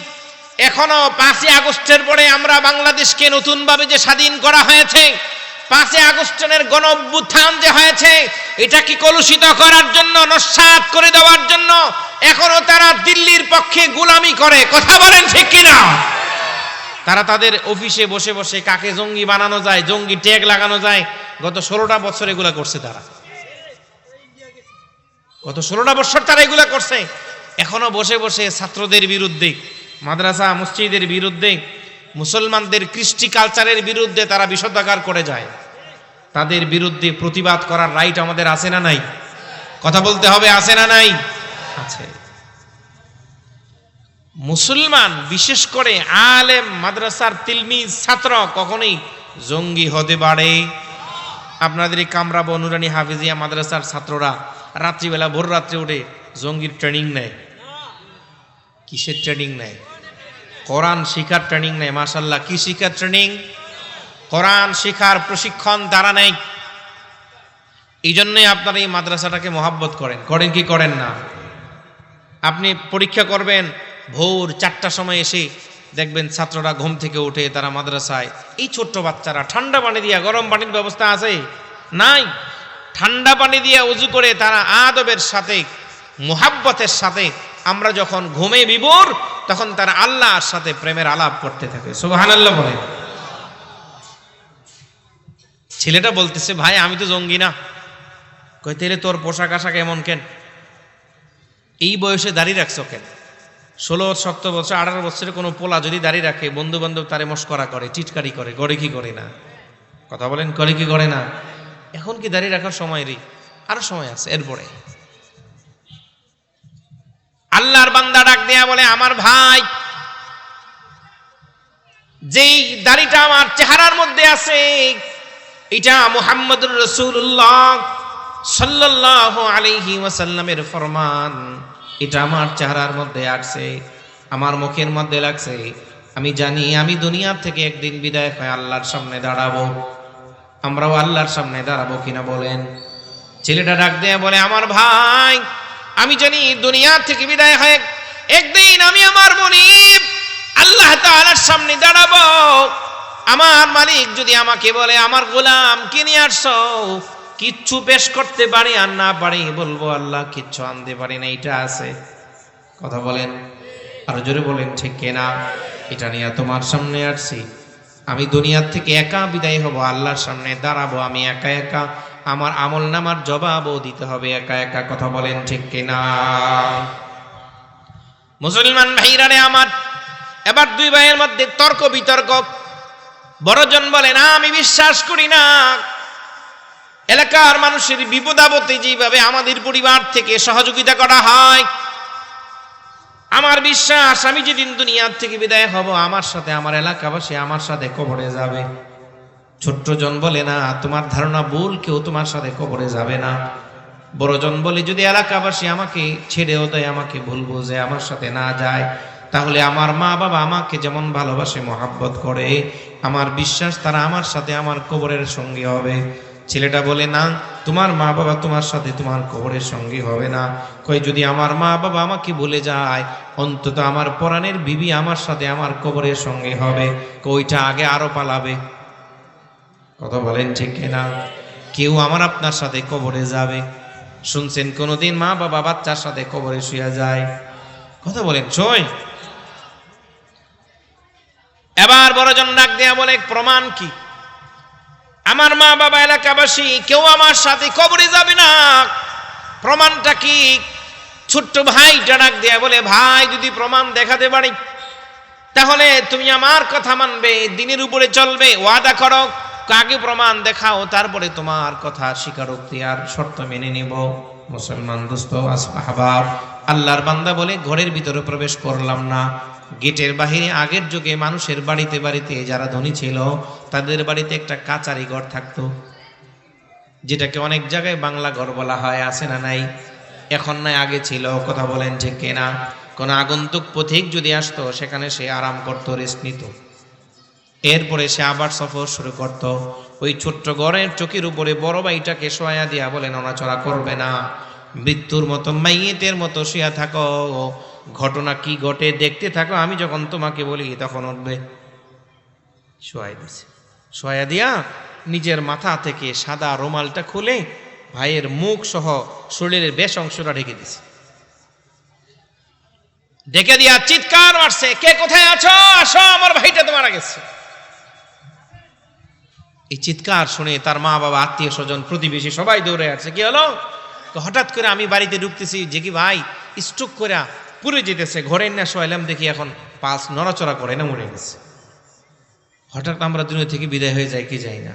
এখনো 5ই আগস্টের পরে আমরা বাংলাদেশকে নতুনভাবে যে স্বাধীন করা হয়েছে, 5ই আগস্টের গণ অভ্যুত্থান যে হয়েছে, এটা কি কলুষিত করার জন্য, নস্যাৎ করে দেওয়ার জন্য এখনো তারা দিল্লির পক্ষে গোলামি করে? কথা বলেন ঠিক কিনা? তারা তাদের অফিসে বসে বসে কাকে জঙ্গি বানানো যায়, জঙ্গি ট্যাগ লাগানো যায়, গত 16টা বছর এগুলা করছে তারা। গত 16টা বছর তারা এগুলা করছে। এখনো বসে বসে ছাত্রদের বিরুদ্ধে, মাদ্রাসা মসজিদের বিরুদ্ধে, মুসলমানদের কৃষ্টি কালচারের বিরুদ্ধে তারা বিষোদ্গার করে যায়। তাদের বিরুদ্ধে প্রতিবাদ করার রাইট আমাদের আছে না নাই? কথা বলতে হবে, আছে না নাই? আছে। মুসলমান বিশেষ করে আলেম, মাদ্রাসার তিলমিজ, ছাত্র কখনোই জঙ্গি হতে পারে? আপনাদের এই কামরা বনুরানী হাফিজিয়া মাদ্রাসার ছাত্ররা রাত্রিবেলা ভোর রাত্রে উঠে জঙ্গির ট্রেনিং নেয়। কিসের ট্রেনিং নেয়? কোরআন শিখার ট্রেনিং নেয়। মাশাআল্লাহ, কি শিখার ট্রেনিং? কোরআন শিখার প্রশিক্ষণ তারা নেয়। এই জন্যই আপনারা এই মাদ্রাসাটাকে মহাব্বত করেন। করেন কি করেন না? আপনি পরীক্ষা করবেন, ভোর 4টার সময় এসে দেখবেন ছাত্ররা ঘুম থেকে উঠে তারা মাদ্রাসায়। এই ছোট্ট বাচ্চারা ঠান্ডা পানি দিয়া, গরম পানির ব্যবস্থা আছে নাই, ঠান্ডা পানি দিয়ে উজু করে তারা আদবের সাথে, মুহাব্বতের সাথে আমরা যখন ঘুমে বিভোর, তখন তারা আল্লাহর সাথে প্রেমের আলাপ করতে থাকে। সুবহানাল্লাহ বলে। ছেলেটা বলতেছে, ভাই আমি তো জঙ্গি না। কই, তাহলে তোর পোশাক আশাক এমন কেন? এই বয়সে দাড়ি রাখছো কেন? 16-17 বছর, 18 বছরের কোনো পোলা যদি দাড়ি রাখে, বন্ধু বান্ধব তারে মস্করা করে, টিটকারি করে, করে কি করে না? কথা বলেন, করে কি করে না? এখন কি দাড়ি রাখার সময় রে? আরো সময় আছে। এরপরে আল্লাহর বান্দা ডাক দেয়া বলে, আমার ভাই, যেই দাড়িটা আমার চেহারার মধ্যে আছে, এটা মুহাম্মদুর রাসূলুল্লাহ সাল্লাল্লাহু আলাইহি ওয়াসাল্লামের ফরমান। এটা আমার চেহারার মধ্যে আসছে, আমার মুখের মধ্যে লাগছে। আমি জানি আমি দুনিয়া থেকে একদিন বিদায় হয়ে আল্লাহর সামনে দাঁড়াবো। আমরাও আল্লাহর সামনে দাঁড়াবো কিনা বলেন? ছেলেটা ডাক দেয়া বলে, আমার ভাই, আমি জানি দুনিয়া থেকে বিদায় হয়ে একদিন আমি আমার মনিব আল্লাহ তাআলার সামনে দাঁড়াবো। আমার মালিক যদি আমাকে বলে, আমার গোলাম কি নিয়ে আসছো? কিচ্ছু পেশ করতে পারি আর না পারি, বলবো আল্লাহ কিচ্ছু আনতে পারি না, এটা আছে। কথা বলেন, আরো জোরে বলেন ঠিক কিনা? এটা নিয়ে তোমার সামনে আসছি, আমি দুনিয়ার থেকে একা বিদায় হব, আল্লাহর সামনে দাঁড়াবো আমি একা একা, আমার আমল নামার জবাবও দিতে হবে একা একা। কথা বলেন ঠিক কিনা? মুসলমান ভাইরারে আমার, এবার দুই ভাইয়ের মধ্যে তর্ক বিতর্ক। বড়জন বলে না, আমি বিশ্বাস করি না এলাকার মানুষের বিপদ আপদে যেভাবে আমাদের পরিবার থেকে সহযোগিতা করা হয়। আমার বিশ্বাস আমি যেদিন দুনিয়ার থেকে বিদায় হব, আমার সাথে আমার এলাকাবাসী আমার সাথে কবরে যাবে। ছোট্টজন বলে না, তোমার ধারণা ভুল, কেউ তোমার সাথে কবরে যাবে না। বড়জন বলে, যদি এলাকাবাসী আমাকে ছেড়েও দেয়, আমাকে ভুল বুঝে আমার সাথে না যায়, তাহলে আমার মা বাবা আমাকে যেমন ভালোবাসে মহাব্বত করে, আমার বিশ্বাস তারা আমার সাথে আমার কবরের সঙ্গী হবে। ছেলেটা বলে না, তোমার মা বাবা তোমার সাথে তোমার কবরের সঙ্গী হবে না। কই, যদি আমার মা বাবা আমাকে ভুলে যায়, অন্তত আমার পরাণের বিবি আমার সাথে আমার কবরের সঙ্গী হবে। কইটা আগে আরো পালাবে। কথা বলেন ঠিক কিনা? কেউ আমার আপনার সাথে কবরে যাবে? শুনছেন কোনদিন মা বাবা বাচ্চার সাথে কবরে শুয়ে যায়? কথা বলেন সই। এবার বড়জন ডাক দেয়া বলে, প্রমাণ কি? আমার মা বাবা এলাকাবাসী কেউ আমার সাথে কবরে যাবে না, প্রমাণটা কি? ছোট্ট ভাইটা ডাক দেয়া বলে, ভাই যদি প্রমাণ দেখাতে পারি তাহলে তুমি আমার কথা মানবে, দিনের উপরে চলবে, ওয়াদা করো। আগে প্রমাণ দেখাও, তারপরে তোমার কথা স্বীকারোক্তি আর শর্ত মেনে নিব। মুসলমান দোস্ত আহবাব, আল্লাহর বান্দা বলে, ঘরের ভিতরে প্রবেশ করলাম না, গেটের বাহিরে আগের যুগে মানুষের বাড়িতে বাড়িতে যারা ধনী ছিল তাদের বাড়িতে একটা কাচারি ঘর থাকতো, যেটাকে অনেক জায়গায় বাংলা ঘর বলা হয়। আছে না নাই? এখন নাই, আগে ছিল। কথা বলেন যে কেনা? কোন আগন্তুক পথিক যদি আসতো, সেখানে সে আরাম করত, রেস্ট নিত, এরপরে সে আবার সফর শুরু করত। ওই ছোট্ট ঘরের চকির উপরে বড় ভাইটাকে শোয়া দিয়া বলে, নড়াচড়া করবে না, মৃত্যুর মতো মাইয়েতের মতো শুয়া থাকো, ঘটনা কি ঘটে দেখতে থাকো, আমি যখন তোমাকে বলি তখন উঠবে। শোয়া দিছে। শোয়া দিয়া নিজের মাথা থেকে সাদা রুমালটা খুলে ভাইয়ের মুখ সহ শরীরের বেশ অংশটা ঢেকে দিছে। ঢেকে দিয়া চিৎকার মারছে, কে কোথায় আছো? আসো, আমার ভাইটা তো মারা গেছে। এই চিৎকার শুনে তার মা বাবা, আত্মীয় স্বজন, প্রতিবেশী সবাই দৌড়ে আসছে। কি হলো? হঠাৎ করে আমি বাড়িতে ঢুকতেছি, যে কি ভাই স্ট্রোক করে পুড়ে যেতেছে, ঘরে না শোয়াইলাম, দেখি এখন পাশ নড়াচড়া করে না, মরে গেছে। হঠাৎ আমরা দুনিয়া থেকে বিদায় হয়ে যাই কি যাই না?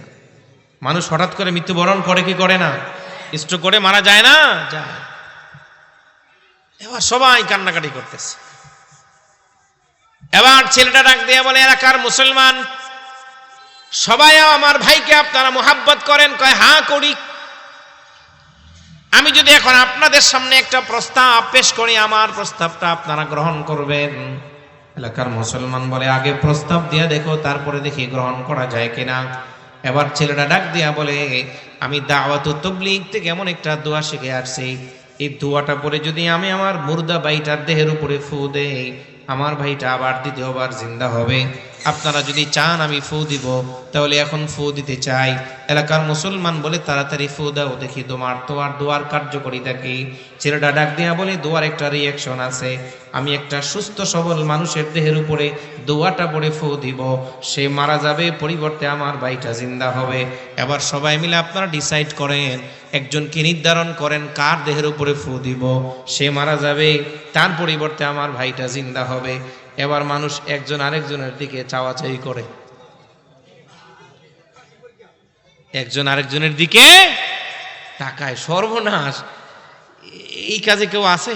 মানুষ হঠাৎ করে মৃত্যুবরণ করে কি করে না? স্ট্রোক করে মারা যায় না? যায়। এবার সবাই কান্নাকাটি করতেছে। এবার ছেলেটা ডাক দিয়ে বলে, এলাকার মুসলমান সবাই আমার ভাইকে আপনারা মোহাব্বত করেন? কয়, হ্যাঁ করি। আমি যদি এখন আপনাদের সামনে একটা প্রস্তাব পেশ করি, আমার প্রস্তাবটা আপনারা গ্রহণ করবেন? এলাকার মুসলমান বলে, আগে প্রস্তাব দিয়ে দেখো, তারপরে দেখি গ্রহণ করা যায় কিনা। এবার ছেলেটা ডাক দিয়া বলে, আমি দাওয়াত তাবলীগ থেকে এমন একটা দোয়া শিখে আসছি, এই দোয়াটা পরে যদি আমি আমার মুর্দা ভাইটার দেহের উপরে ফু দেই, আমার ভাইটা আবার দ্বিতীয়বার জিন্দা হবে। আপনারা যদি চান আমি ফু দিব, তাহলে এখন ফু দিতে চাই। এলাকার মুসলমান বলে, তাড়াতাড়ি ফু দাও দেখি তোমার দোয়ার কার্যকরিতা কি। ছেলেটা ডাক দিয়া বলে, দোয়ার একটা রিয়াকশন আছে। আমি একটা সুস্থ সবল মানুষের দেহের উপরে দোয়াটা পড়ে ফু দিব, সে মারা যাবে, পরিবর্তে আমার ভাইটা জিন্দা হবে। এবার সবাই মিলে আপনারা ডিসাইড করেন, একজনকে নির্ধারণ করেন কার দেহের উপরে ফু দিব, সে মারা যাবে, তার পরিবর্তে আমার ভাইটা জিন্দা হবে। এবার মানুষ একজন আরেকজনের দিকে চাওয়াচাই করে, একজন আরেকজনের দিকে তাকায়। সর্বনাশ! এই কাজে কেউ আছে?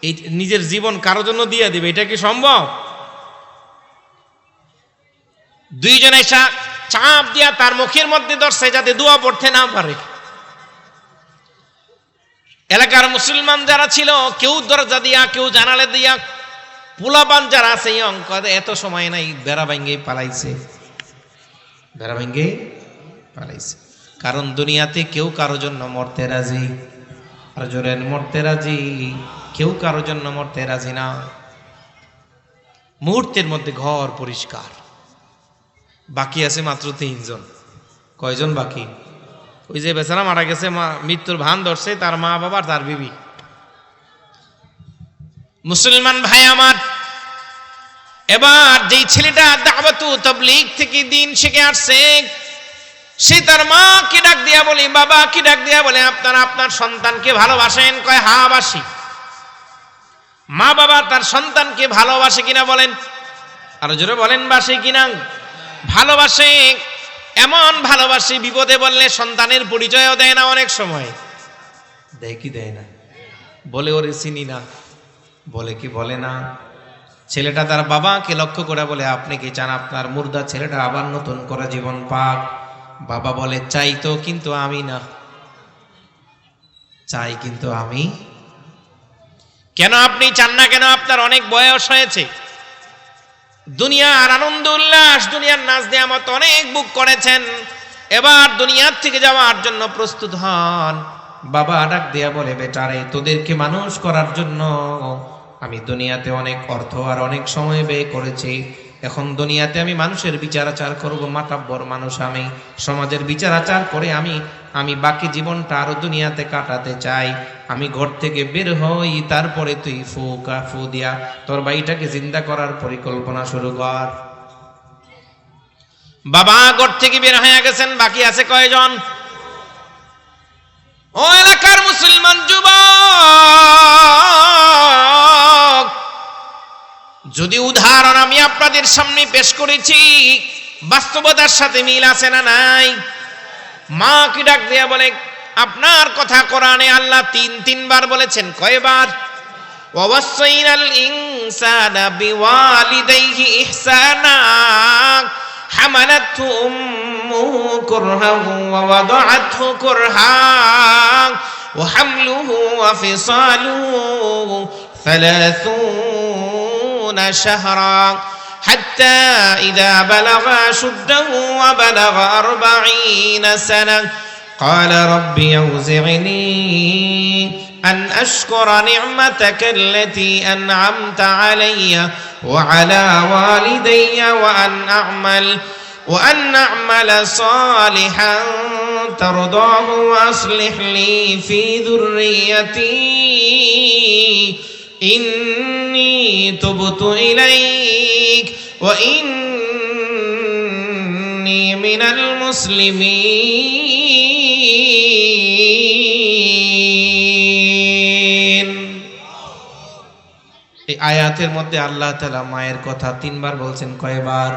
এই নিজের জীবন কারোর জন্য দিয়ে দিবে, এটা কি সম্ভব? দুইজন এসা চাপ দিয়া তার মুখের মধ্যে ধরছে, যাতে দোয়া পড়তে না পারে। এলাকার মুসলমান যারা ছিল, কেউ দরজা দিয়া, কেউ জানালে দিয়া, পোলাপান যারা আছে এত সময় নাই, বেড়া ভাঙ্গে পালাইছে, বেড়া ভাঙ্গে পালাইছে। কারণ দুনিয়াতে কেউ কারো জন্য মরতে রাজি, আর জোরেন মরতে রাজি, কেউ কারো জন্য মরতে রাজি না। মুহূর্তের মধ্যে ঘর পরিষ্কার। বাকি আছে মাত্র 3 জন। কয়জন বাকি? ওই যে বেচারা মারা গেছে, মৃত্যুর ভান ধরছে, তার মা বাবা, তার বিবি। মুসলমান ভাই আমার, এবার যেই ছেলেটা দাওয়াতু তাবলীগ থেকে দিন শিখে আসছে, সে তার মাকে ডাক দিয়া বলে, বাবা কি ডাক দিয়া বলে, আপনারা আপনার সন্তানকে ভালোবাসেন? কয় হ্যাঁ বাসি। মা বাবা তার সন্তানকে ভালোবাসে কিনা বলেন, আরো জোরে বলেন, বাসে কিনা? ভালোবাসে। এমন ভালোবাসে বিপদে বললে সন্তানের পরিচয়ও দেয় না, অনেক সময় দেয় কি দেয় না, বলে ওরে চিনি না, বলে কি বলে না। ছেলেটা তার বাবাকে লক্ষ্য করে বলে, আপনি কি চান আপনার মুর্দা ছেলেটা আবার নতুন করে জীবন পাক? বাবা বলে, চাই তো, কিন্তু আমি না। চাই কিন্তু আমি। কেন আপনি চান না কেন? আপনার অনেক বয়স হয়েছে, দুনিয়ার আনন্দ উল্লাস, দুনিয়ার নাচ নিয়ামত অনেক বুক করেছেন, এবার দুনিয়ার থেকে যাওয়ার জন্য প্রস্তুত হন। বাবা ডাক দিয়া বলে, বেটারে তোদেরকে মানুষ করার জন্য আমি দুনিয়াতে অনেক অর্থ আর অনেক সময় ব্যয় করেছি। এখন দুনিয়াতে আমি মানুষের বিচার আচার করবো, মাতাব্বর মানুষ আমি, সমাজের বিচার আচার করে আমি বাকি জীবনটা আরো দুনিয়াতে কাটাতে চাই। আমি ঘর থেকে বের হই, তারপরে তুই ফু দিয়া তোর বাড়িটাকে জিন্দা করার পরিকল্পনা শুরু কর। বাবা ঘর থেকে বের হয়ে গেছেন, বাকি আছে কয়জন? ও এলাকার মুসলমান যুবক, যদি উদাহরণ আমি আপনাদের সামনে পেশ করেছি, বাস্তবতার সাথে মিল আছে না নাই? মা কি ডাক দিয়া বলে, আপনার কথা কোরআনে আল্লাহ তিনবার বলেছেন। কয়বার? ওয়াসাইনাল ইনসানা বিওয়ালিদাইহি ইহসানা হামালাতহু উম্মুহু কুরহান ওয়া ওয়াদাআতহু কুরহান ওয়া হামলুহু ওয়া ফিসালুহু 30 শাহরা حتى إذا بلغ أشده وبلغ 40 سنة قال رب أوزعني أن أشكر نعمتك التي أنعمت علي وعلى والدي وأن أعمل صالحا ترضاه وأصلح لي في ذريتي إني تبت إليك وإني من المسلمين। এই আয়াতের মধ্যে আল্লাহ তাআলা মায়ের কথা তিনবার বলছেন। কয়বার?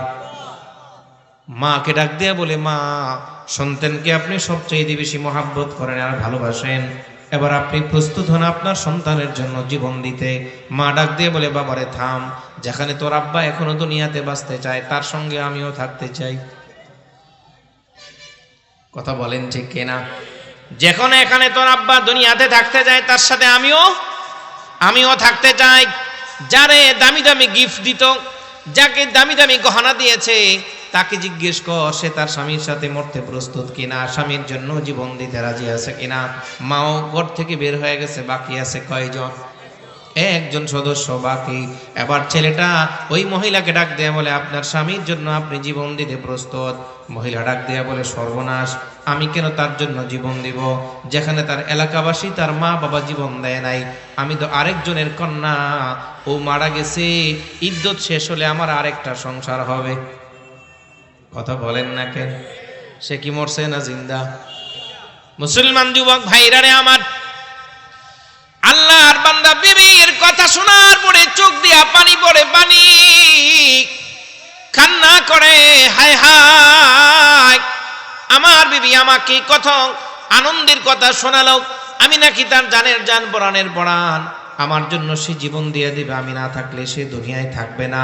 মাকে ডাক দিয়ে বলে, মা সন্তানকে আপনি সবচেয়ে বেশি মহাব্বত করেন আর ভালোবাসেন, এবার আপনি প্রস্তুত হন আপনার সন্তানের জন্য জীবন দিতে। মা ডাক দিয়ে বলে, বাবারে থাম, যেখানে তোর আব্বা এখনো দুনিয়াতে বাঁচতে চায় তার সঙ্গে আমিও থাকতে চাই। কথা বলেন ঠিক কিনা? যেখানে এখানে তোর আব্বা দুনিয়াতে থাকতে চায় তার সাথে আমিও থাকতে চাই। যারে দামি দামি গিফট দিত, যাকে দামি দামি গহনা দিয়েছে, তাকে জিজ্ঞেস কর সে তার স্বামীর সাথে মরতে প্রস্তুত কিনা, স্বামীর জন্য জীবন দিতে রাজি আছে কিনা। মাও ঘর থেকে বের হয়ে গেছে, বাকি আছে কয়জন? একজন সদস্য বাকি। এবার ছেলেটা ওই মহিলাকে ডাক দেয়া বলে, আপনার স্বামীর জন্য আপনি জীবন দিতে প্রস্তুত? মহিলা ডাক দেয়া বলে, সর্বনাশ, আমি কেন তার জন্য জীবন দিব, যেখানে তার এলাকাবাসী তার মা বাবা জীবন দেয় নাই, আমি তো আরেকজনের কন্যা, ও মারা গেছে, ইদ্যত শেষ হলে আমার আরেকটা সংসার হবে। কথা বলেন না কেন? সে কি মরছে না জিন্দা? মুসলমান যুবক ভাইরা রে আমার, আল্লাহর বান্দা বিবির কথা শোনার পরে চোখ দিয়া পানি পড়ে, পানি কান্না করে, হায় হায় আমার বিবি আমাকে কত আনন্দের কথা শোনালো, আমি নাকি তার জানের জান পরাণের পরাণ, আমার জন্য সে জীবন দিয়ে দিবে, আমি না থাকলে সে দুনিয়ায় থাকবে না,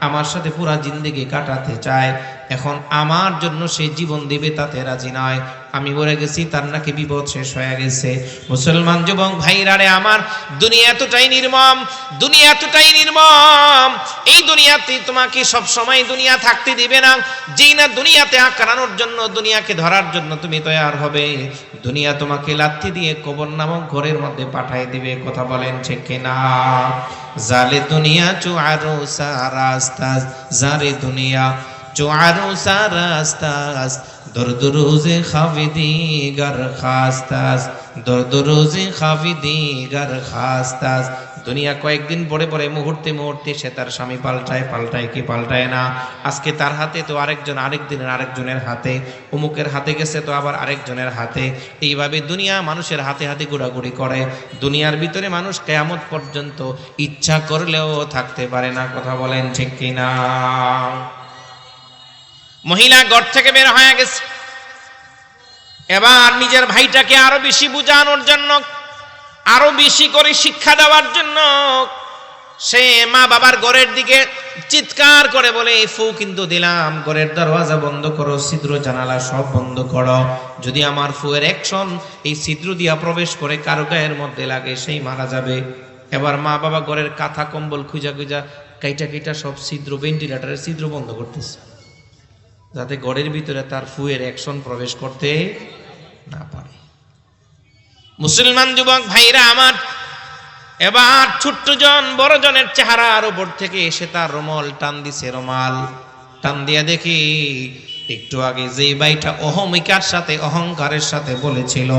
আমার সাথে পুরা জিন্দেগি কাটাতে চায়, এখন আমার জন্য সে জীবন দিবে তাতে রাজি নয়, আমি মরে গেছি, তার নাকি বিপদ শেষ হয়ে গেছে। মুসলমান যুবক ভাইরা রে আমার, দুনিয়া এতটাই নির্মম, দুনিয়া এতটাই নির্মম, এই দুনিয়াতে তোমাকে সব সময় দুনিয়া থাকতে দিবে না। যেই না দুনিয়াতে আঁকড়ানোর জন্য, দুনিয়াকে ধরার জন্য তুমি তৈয়ার হবে, দুনিয়া তোমাকে লাথি দিয়ে কবর নামক ঘরের মধ্যে পাঠাই দিবে। কথা বলেন ঠিক কিনা? জালে দুনিয়া চুআরু সারাস্তাস, জারে দুনিয়া চুআরু সারাস্তাস, দর্দ রোজে খাফিদিগার খাস্তাস, দর্দ রোজে খাফিদিগার খাস্তাস। দুনিয়া কয়েকদিন পরে পরে মুহূর্তে মুহূর্তে সে তার স্বামী পাল্টায়, পাল্টায় কি পাল্টায় না? আজকে তার হাতে তো আরেকজন, আরেকদিনের আরেকজনের হাতে, অমুকের হাতে গেছে তো আবার আরেকজনের হাতে। এইভাবে দুনিয়া মানুষের হাতে হাতে ঘোরাঘুরি করে। দুনিয়ার ভিতরে মানুষ কিয়ামত পর্যন্ত ইচ্ছা করলেও থাকতে পারে না। কথা বলেন ঠিক কিনা? মহিলা ঘর থেকে বের হয়ে গেছে, এবার নিজের ভাইটাকে আরো বেশি বুঝানোর জন্য, আরো বেশি করে শিক্ষা দেওয়ার জন্য সে মা বাবার ঘরের দিকে চিৎকার করে বলে, ফু কিন্তু দিলাম, ঘরের দরওয়াজা বন্ধ করো, ছিদ্র জানালা সব বন্ধ করো। যদি আমার ফুয়ের অ্যাকশন এই ছিদ্র দিয়া প্রবেশ করে কারো গায়ের মধ্যে লাগে, সেই মারা যাবে। এবার মা বাবা ঘরের কাঁথা কম্বল খুঁজা খুঁজা কাইটা কাইটা সব ছিদ্র, ভেন্টিলেটরের ছিদ্র বন্ধ করতেছে, যাতে ঘরের ভিতরে তার ফুয়ের অ্যাকশন প্রবেশ করতে না পারে। মুসলমান যুবক ভাইরা আমার, এবার ছোট্ট জন বড় জনের চেহারার উপর থেকে এসে তার রুমাল টান দিছে। রুমাল টান দিয়া দেখি একটু আগে যে ভাইটা অহমিকার সাথে, অহংকারের সাথে বলেছিল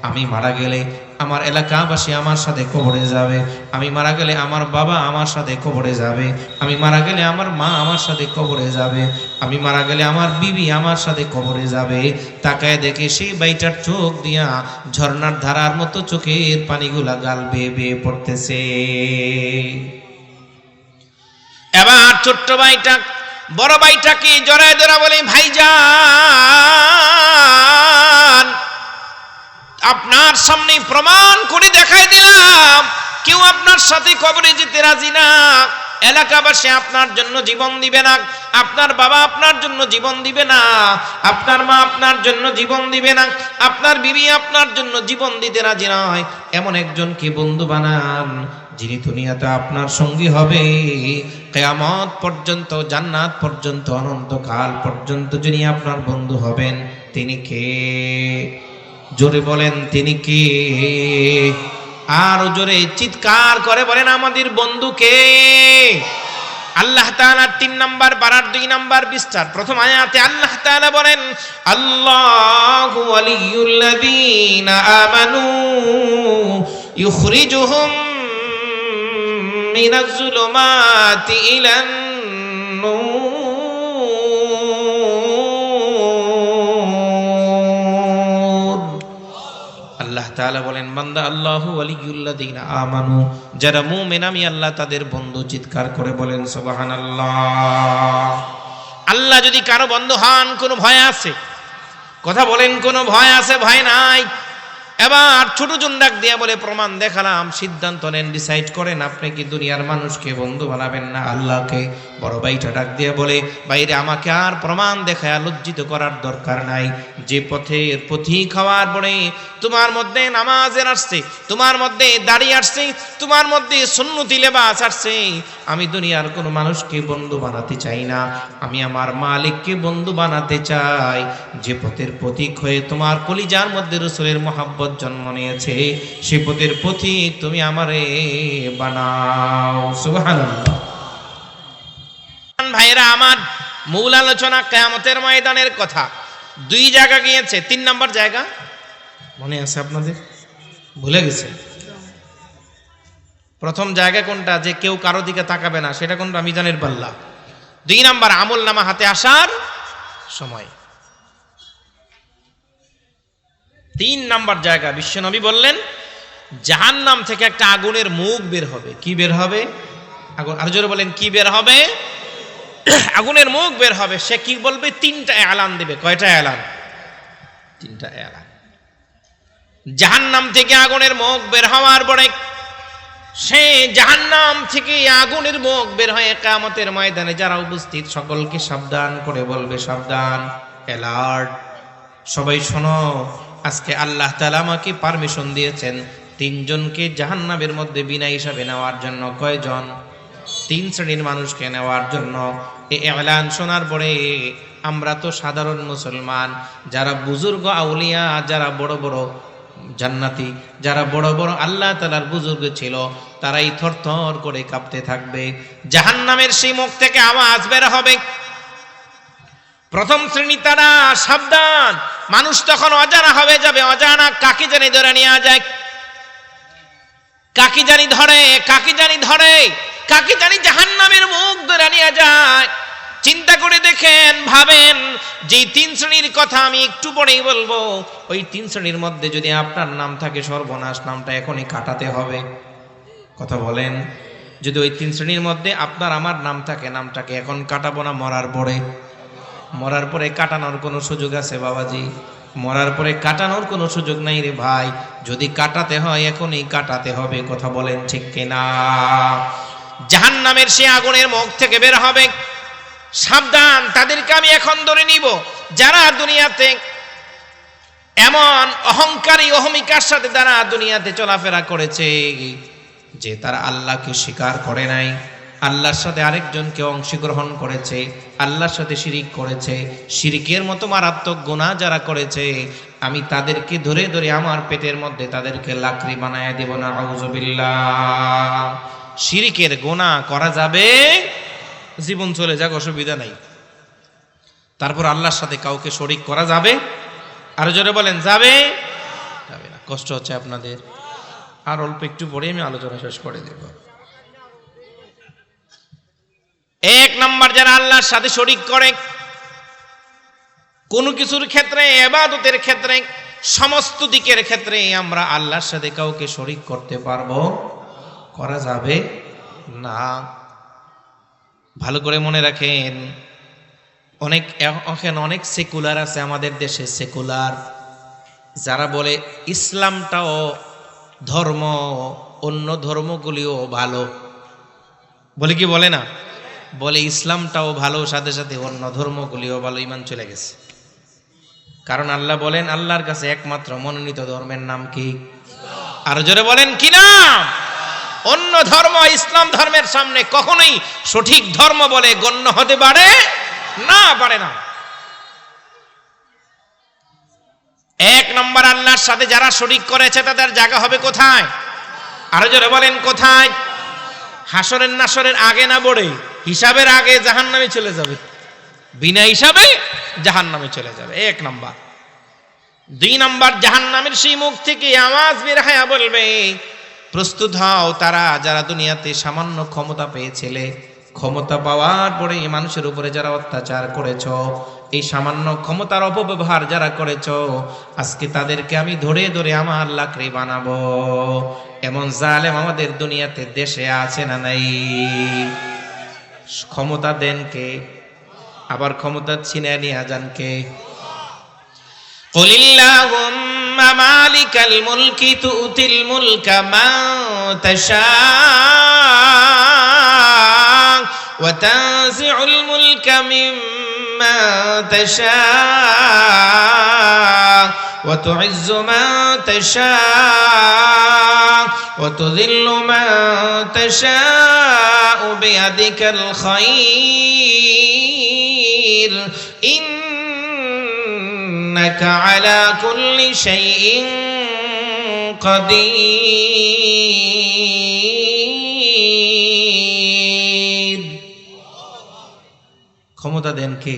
আমি মারা গেলে আমার এলাকাবাসী আমার সাথে কবরে যাবে, আমি মারা গেলে আমার বাবা আমার সাথে কবরে যাবে, আমি মারা গেলে আমার মা আমার সাথে কবরে যাবে, আমি মারা গেলে আমার বিবি আমার সাথে কবরে যাবে। তাকায় দেখে সেই বাইটার চোখ দিয়া ঝর্ণার ধারার মতো চোখের পানিগুলা গাল বেয়ে বেয়ে পড়তেছে। এবার ছোট্ট ভাইটা বড় ভাইটাকে জড়ায় ধরা বলে, ভাইজান আপনার সামনে প্রমাণ করে দেখাই দিলাম, কেউ আপনার সাথে কবরে যেতে রাজি না। এলাকাবাসী আপনার জন্য জীবন দিবে না, আপনার বাবা আপনার জন্য জীবন দিবে না, আপনার মা আপনার জন্য জীবন দিবে না, আপনার বিবি আপনার জন্য জীবন দিতে রাজি নয়। এমন একজনকে বন্ধু বানান যিনি দুনিয়াতে আপনার সঙ্গী হবে, কিয়ামত পর্যন্ত, জান্নাত পর্যন্ত, অনন্তকাল পর্যন্ত যিনি আপনার বন্ধু হবেন। তিনি কে? জোরে বলেন তিনি কে? আর জোরে চিৎকার করে বলেন আমাদের বন্ধু কে? আল্লাহ তাআলা 3 নাম্বার পারার 2 নাম্বার পৃষ্ঠার প্রথম আয়াতে আল্লাহ তাআলা বলেন, আল্লাহু ওয়ালিয়ুল্লাযীনা আমানু ইখরিজুহুম মিনাজ যুলুমাতি ইলান নূর। আল্লাহ তাআলা বলেন, বান্দা আল্লাহু ওয়ালিয়ুল্লাযীনা আমানু, যারা মুমিন আমি আল্লাহ তাদের বন্ধু। চিৎকার করে বলেন সুবহানাল্লাহ। আল্লাহ যদি কারো বন্ধু হন, কোনো ভয় আছে? কথা বলেন, কোনো ভয় আছে? ভয় নাই। এবার ছোট জন ডাক দিয়া বলে, প্রমাণ দেখালাম, সিদ্ধান্ত নেন, ডিসাইড করেন আপনি কি দুনিয়ার মানুষকে বন্ধু বানাবেন না আল্লাহকে। বড় ভাইটা ডাক দিয়া বলে, বাইরে আমাকে আর প্রমাণ দেখায় লজ্জিত করার দরকার নাই। যে পথের পথিক হওয়ার পরে তোমার মধ্যে নামাজের আসছে, তোমার মধ্যে দাড়ি আসছে, তোমার মধ্যে সুন্নতি লেবাস আসছে, আমি দুনিয়ার কোনো মানুষকে বন্ধু বানাতে চাই না, আমি আমার মালিককে বন্ধু বানাতে চাই। যে পথের পথিক হয়ে তোমার কলিজার মধ্যে রাসূলের মহব্বত জন্ম নিয়েছে, সে পথের পথিক তুমি আমারে বানাও। সুবহানাল্লাহ। ভাইরা আমার, মূল আলোচনা কিয়ামতের ময়দানের কথা। 2 জায়গা গিয়েছে, 3 নাম্বার জায়গা মনে আছে আপনাদের? ভুলে গেছে? প্রথম জায়গা কোনটা? যে কেউ কারো দিকে তাকাবে না, সেটা কোনটা? মিজানের পাল্লা। 2 নাম্বার আমল নামা হাতে আসার সময়। 3 নাম্বার জায়গা বিশ্বনবী বললেন, জাহান্নাম থেকে একটা আগুনের মুখ বের হবে। কি বের হবে? আগুন। আর জোরে বলেন, কি বের হবে? আগুনের মুখ বের হবে। সে কি বলবে? 3টা এলান দেবে। কয়টা এলান? 3টা এলান। জাহান্নাম থেকে আগুনের মুখ বের হওয়ার পরে সে জাহান্নাম থেকে আগুনের মুখ বের হয়ে কিয়ামতের ময়দানে যারা উপস্থিত সকলকে সাবধান করে বলবে, সাবধান, অ্যালার্ট, সবাই শোনো, আজকে আল্লাহ তাআলা আমাকে পারমিশন দিয়েছেন 3 জনকে জাহান্নামের মধ্যে বিনা হিসাবে নেওয়ার জন্য। কয়জন? 3 শ্রেণীর মানুষকে নেওয়ার জন্য। এই এলান শোনার পরে আমরা তো সাধারণ মুসলমান, যারা বুজুর্গ আউলিয়া, যারা বড় বড় জান্নাতি, যারা বড় বড় আল্লাহ তাআলার বুজুর্গ ছিল, তারাই থরথর করে কাঁপতে থাকবে। জাহান্নামের সেই মুখ থেকে আওয়াজ বের হবে, প্রথম শ্রেণী তারা, সাবধান। মানুষ তখন অজানা হয়ে যাবে, অজানা কাকে জানি ধরে নিয়ে যায়, কাকে জানি ধরে, কাকে জানি ধরে, কাকে জানি জাহান্নামের মুখ ধরে নিয়ে যায়। চিন্তা করে দেখেন, ভাবেন, যে 3 শ্রেণীর কথা আমি একটু পরেই বলবো, ওই 3 শ্রেণীর মধ্যে যদি আপনার নাম থাকে, সর্বনাশ, নামটা এখনই কাটাতে হবে। কথা বলেন, যদি ওই 3 শ্রেণীর মধ্যে আপনার আমার নাম থাকে, নামটাকে এখন কাটাবো না মরার পরে? মরার পরে কাটানোর কোনো সুযোগ আছে বাবাজি? মরার পরে কাটানোর কোনো সুযোগ নাই রে ভাই। যদি কাটাতে হয় এখনই কাটাতে হবে। কথা বলেন ঠিক কিনা? জাহান্নামের সে আগুনের মুখ থেকে বের হবে, সাবধান, তাদেরকে আমি এখন ধরে নিব যারা দুনিয়াতে এমন অহংকারী অহমিকার সাথে তারা দুনিয়াতে চলাফেরা করেছে যে তারা আল্লাহকে স্বীকার করে নাই, আল্লাহর সাথে আরেকজনকে অংশগ্রহণ করেছে, আল্লাহর সাথে শিরিক করেছে, শিরিকের মতো মারাত্মক গুনাহ যারা করেছে, আমি তাদেরকে ধরে ধরে আমার পেটের মধ্যে তাদেরকে লাকড়ি বানায় দেব না। আউযুবিল্লাহ। শিরিকের গুনাহ করা যাবে, জীবন চলে যাক, অসুবিধা নাই। তারপর আল্লাহর সাথে কাউকে শরীক করা যাবে? আরো জোরে বলেন, যাবে? যাবে না। কষ্ট হচ্ছে আপনাদের? আর অল্প একটু পরে আমি আলোচনা শেষ করে দেব। 1 নাম্বার, যারা আল্লাহর সাথে শরীক করে কোন কিছুর ক্ষেত্রে, ইবাদতের ক্ষেত্রে, সমস্ত দিকের ক্ষেত্রে আমরা আল্লাহর সাথে কাউকে শরীক করতে পারবো? করা যাবে না। ভালো করে মনে রাখেন, অনেক সেকুলার আছে আমাদের দেশে, সেকুলার, যারা বলে ইসলামটাও ধর্ম, অন্য ধর্মগুলিও ভালো। বলে কি বলে না? বলে ইসলামটাও ভালো, সাথে সাথে অন্য ধর্মগুলিও ভালো। ঈমান চলে গেছে। কারণ আল্লাহ বলেন, আল্লাহর কাছে একমাত্র মনোনীত ধর্মের নাম কি? আরো জোরে বলেন, কি নাম? অন্য ধর্ম ইসলাম ধর্মের সামনে কখনোই সঠিক ধর্ম বলে গণ্য হতে পারে না, পারে না। 1 নম্বর, আল্লাহর সাথে যারা শরীক করেছে তাদের জায়গা হবে কোথায়? আরো জোরে বলেন, কোথায়? হাসরের নাসরের আগে না পড়ে, হিসাবের আগে জাহান্নামে চলে যাবে, বিনা হিসাবে জাহান্নামে চলে যাবে। 1 নম্বর। 2 নম্বর, জাহান্নামের সেই মুখ থেকে আওয়াজ বের হয়ে বলবে, প্রস্তুত হও তারা যারা দুনিয়াতে সামান্য ক্ষমতা পেয়েছিলে, ক্ষমতা পাওয়ার পরে মানুষের উপরে যারা অত্যাচার করেছ, এই সামান্য ক্ষমতার অপব্যবহার যারা করেছ, আজকে তাদেরকে আমি ধরে ধরে আমার লাকড়ি বানাবো। এমন জালেম আমাদের দুনিয়াতে দেশে আছে না নাই? ক্ষমতা দেন কে? আবার ক্ষমতা ছিনিয়ে নিয়ে যান কে? কুলিল্লাহুম্মা মালিকাল মুলকি তুতিল মুলকা মান তাশা ওয়া তানজিউল মুলকা মিম্মান তাশা ওয়া তুইজ্জু মান তাশা ওয়া তুযিল্লু মান তাশা বিয়াদিকাল খায়র ইন্নাকা আলা কুল্লি শাইইন কাদির। ক্ষমতা দেন কে?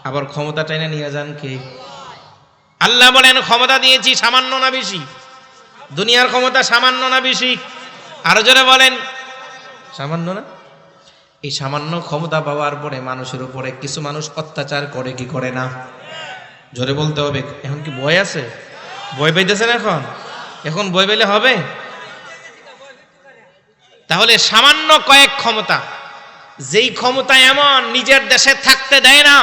আবার ক্ষমতা টেনে নিয়ে যান কে? আল্লাহ বলেন, ক্ষমতা দিয়েছি, সামান্য না বেশি? দুনিয়ার ক্ষমতা সামান্য না বেশি? আরো জোরে বলেন, সামান্য না? এই সামান্য ক্ষমতা পাওয়ার পরে মানুষের উপরে কিছু মানুষ অত্যাচার করে কি করে না? জোরে বলতে হবে। এখন কি ভয় আছে? ভয় পাইতেছেন এখন? এখন ভয় পেলে হবে? তাহলে সামান্য কয়েক ক্ষমতা, যেই ক্ষমতা এমন নিজের দেশে থাকতে দেয় না,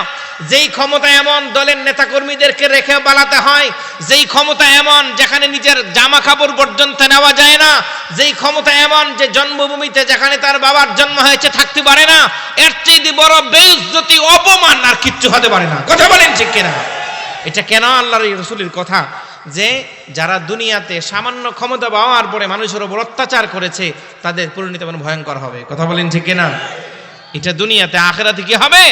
যেই ক্ষমতা এমন দলের নেতাকর্মীদেরকে রেখে পালাতে হয়, যেই ক্ষমতা এমন যেখানে নিজের জামা কাপড় পর্যন্ত নেওয়া যায় না, যেই ক্ষমতা এমন যে জন্মভূমিতে যেখানে তার বাবার জন্ম হয়েছে থাকতে পারে না, এর চেয়ে বড় বেইজ্জতি, অপমান আর কিচ্ছু হতে পারে না। কথা বলেন ঠিক কিনা? এটা কেন আল্লাহর রাসূলের কথা যে যারা দুনিয়াতে সামান্য ক্ষমতা পাওয়ার পরে মানুষের উপর অত্যাচার করেছে তাদের পরিণতি ভয়ঙ্কর হবে। কথা বলেন ঠিক কিনা? এটা দুনিয়াতে। আখিরাতে কি হবে?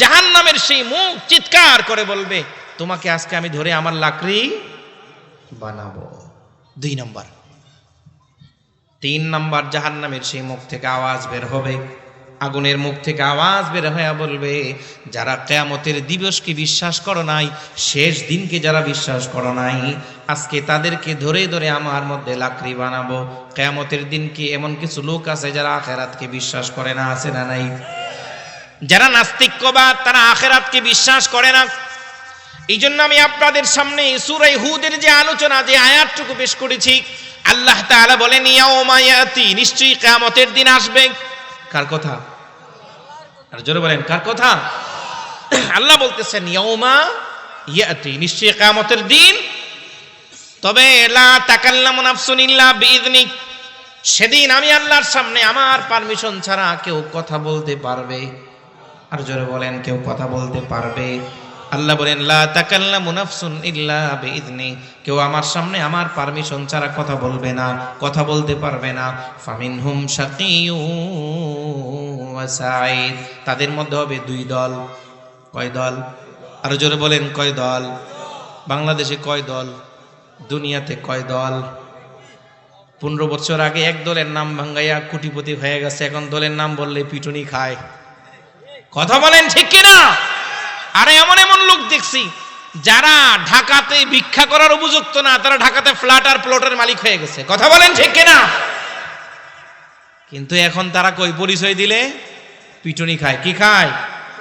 জাহান্নামের সেই মুখ চিৎকার করে বলবে, তোমাকে আজকে আমি ধরে আমার লাকড়ি বানাবো। 2 নম্বর। 3 নম্বর, জাহান্নামের সেই মুখ থেকে আওয়াজ বের হবে, আগুনের মুখ থেকে আওয়াজ বের হয়ে বলবে, যারা কিয়ামতের দিবসকে বিশ্বাস করো নাই, শেষ দিনকে যারা বিশ্বাস করো নাই, আজকে তাদেরকে ধরে ধরে আমার মধ্যে লাকড়ি বানাবো। কিয়ামতের দিনকে এমন কিছু লোক আছে যারা আখিরাতকে বিশ্বাস করে না, আছে না নাই? যারা নাস্তিক্যবাদ, তারা আখিরাতকে বিশ্বাস করে না। এই জন্য আমি আপনাদের সামনে সূরা হুদের যে আলোচনা, যে আয়াতটুকু পেশ করেছি, আল্লাহ তাআলা বলেন ইয়াউমা ইয়াতি, নিশ্চয়ই কিয়ামতের দিন আসবে। কার কথা? আর জোরে বলেন, কার কথা? আল্লাহ বলতেছেন ইয়াউমা ইয়াতি, নিশ্চয়ই কিয়ামতের দিন। তবে লা তাকাল্লামু নাফসুন ইল্লা বিইذনি, সেদিন আমি আল্লাহর সামনে আমার পারমিশন ছাড়া কেউ কথা বলতে পারবে? আর জোরে বলেন, কেউ কথা বলতে পারবে? আল্লাহ বলেন লা তাকাল্লামু নাফসুন ইল্লা বিইذনি, কেউ আমার সামনে আমার পারমিশন ছাড়া কথা বলবে না, কথা বলতে পারবে না। ফামিনহুম শাকিয়্যু ওয়া সাঈদ, তাদের মধ্যে হবে দুই দল। কয় দল? আর জোরে বলেন, কয় দল? বাংলাদেশে কয় দল? দুনিয়াতে কয় দল? 15 বছর আগে এক দলের নাম ভাঙ্গাইয়া কোটিপতি হয়ে গেছে, এখন দলের নাম বললে পিটুনি খায়। কথা বলেন ঠিক কিনা? আরে এমন এমন লোক দেখছি যারা ঢাকাতে ভিক্ষা করার উপযুক্ত না, তারা ঢাকাতে ফ্ল্যাট আর প্লটের মালিক হয়ে গেছে। কথা বলেন ঠিক কিনা? কিন্তু এখন তারা কই পরিচয় দিলে পিটুনি খায়। কি খায়?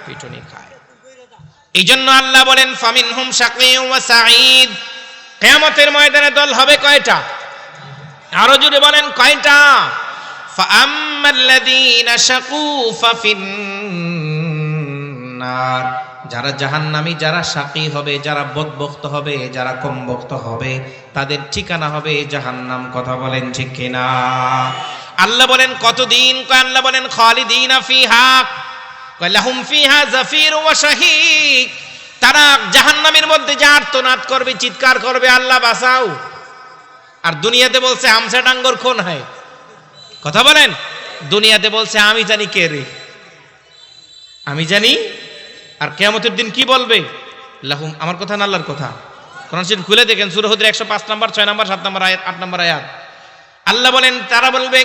পিটুনি খায়। এই জন্য আল্লাহ বলেন ফামিনহুম শাকিয়্যু ওয়া সাঈদ, কিয়ামতের ময়দানে দল হবে কয়টা? আরো জোরে বলেন, কয়টা? ফাআম্মাল্লাযীনা শাকু ফাফিন্নার, যারা জাহান্নামী, যারা শাকী হবে, যারা বদবক্ত হবে, যারা কমবক্ত হবে, তাদের ঠিকানা হবে জাহান্নাম। কথা বলেন ঠিক কিনা? আল্লাহ বলেন কতদিন? আল্লাহ বলেন খালিদিনা ফিহা, লাহুম ফিহা জাফির ওয়া শাহীক, তারা জাহান্নামের মধ্যে যা আর্তনাদ করবে, চিৎকার করবে, আল্লাহ বাঁচাও। আর দুনিয়াতে বলছে আমসা ডাঙ্গর খুন হয়। কথা বলেন, দুনিয়াতে বলছে আমি জানি কে রে, আমি জানি। আর কিয়ামতের দিন কি বলবে? লাহুম, আমার কথা না আল্লাহর কথা, কোরআন শরীফ খুলে দেখেন সূরা হুদের 105 নম্বর, 6 নম্বর, 7 নম্বর আয়াত, 8 নম্বর আয়াত। আল্লাহ বলেন, তারা বলবে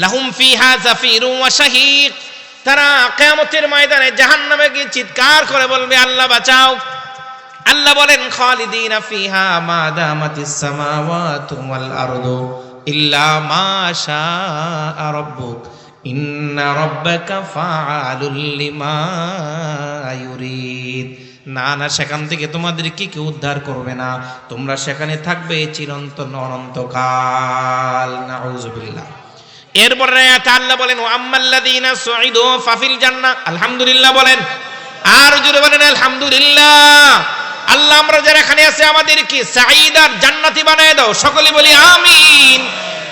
লাহুম ফিহা জাফিরুন ওয়া শাহীক, তারা কিয়ামতের ময়দানে জাহান্নামে গিয়ে চিৎকার করে বলবে আল্লাহ বাঁচাও। আল্লাহ বলেন খালিদিনা ফিহা মা দামাতিস সামাওয়াতু ওয়াল আরদু ইল্লা মা শাআ রাব্বুক ইন্না রাব্বাকা ফাআলুল লিমা ইউরিদ। না না, সেখান থেকে তোমাদেরকে কেউ উদ্ধার করবে না, তোমরা সেখানে থাকবে চিরন্তন অনন্তকাল। নাউযুবিল্লাহ। এরপরে আয়াতে আল্লাহ বলেন ওয়া আম্মাল্লাযীনা সুঈদু ফাফিল জান্নাহ, আলহামদুলিল্লাহ বলেন, আর জোরে বলেন আলহামদুলিল্লাহ। আল্লাহ আমরা যারা এখানে আছে আমাদেরকে সাঈদ আর জান্নাতি বানায় দাও, সকলে বলি আমিন।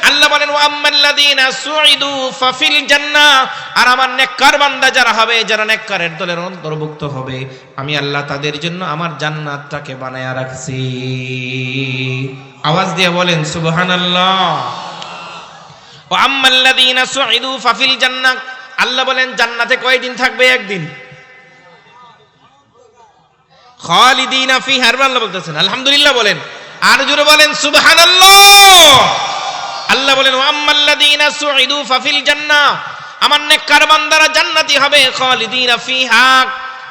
আল্লাহ বলেন ওয়া আম্মাল্লাযীনা সুঈদু ফাফিল জান্নাহ, আর আমার নেককার বান্দা যারা হবে, যারা নেককারের দলের অন্তর্ভুক্ত হবে, আমি আল্লাহ তাদের জন্য আমার জান্নাতটাকে বানায়া রাখছি। আওয়াজ দিয়ে বলেন সুবহানাল্লাহ। ওয়া আম্মাল্লাযীনা সুঈদু ফাফিল জান্নাহ, আল্লাহ বলেন জান্নাতে কয়দিন থাকবে? একদিন। খালিদিনা ফিহা, আল্লাহ বলতেছেন আলহামদুলিল্লাহ বলেন, আর জোরে বলেন সুবহানাল্লাহ। আল্লাহ বলেন ওয়া আম্মাল্লাযীনা সুঈদু ফাফিল জান্নাহ, আমার নেককার বান্দারা জান্নাতি হবে, খালিদিনা ফিহা,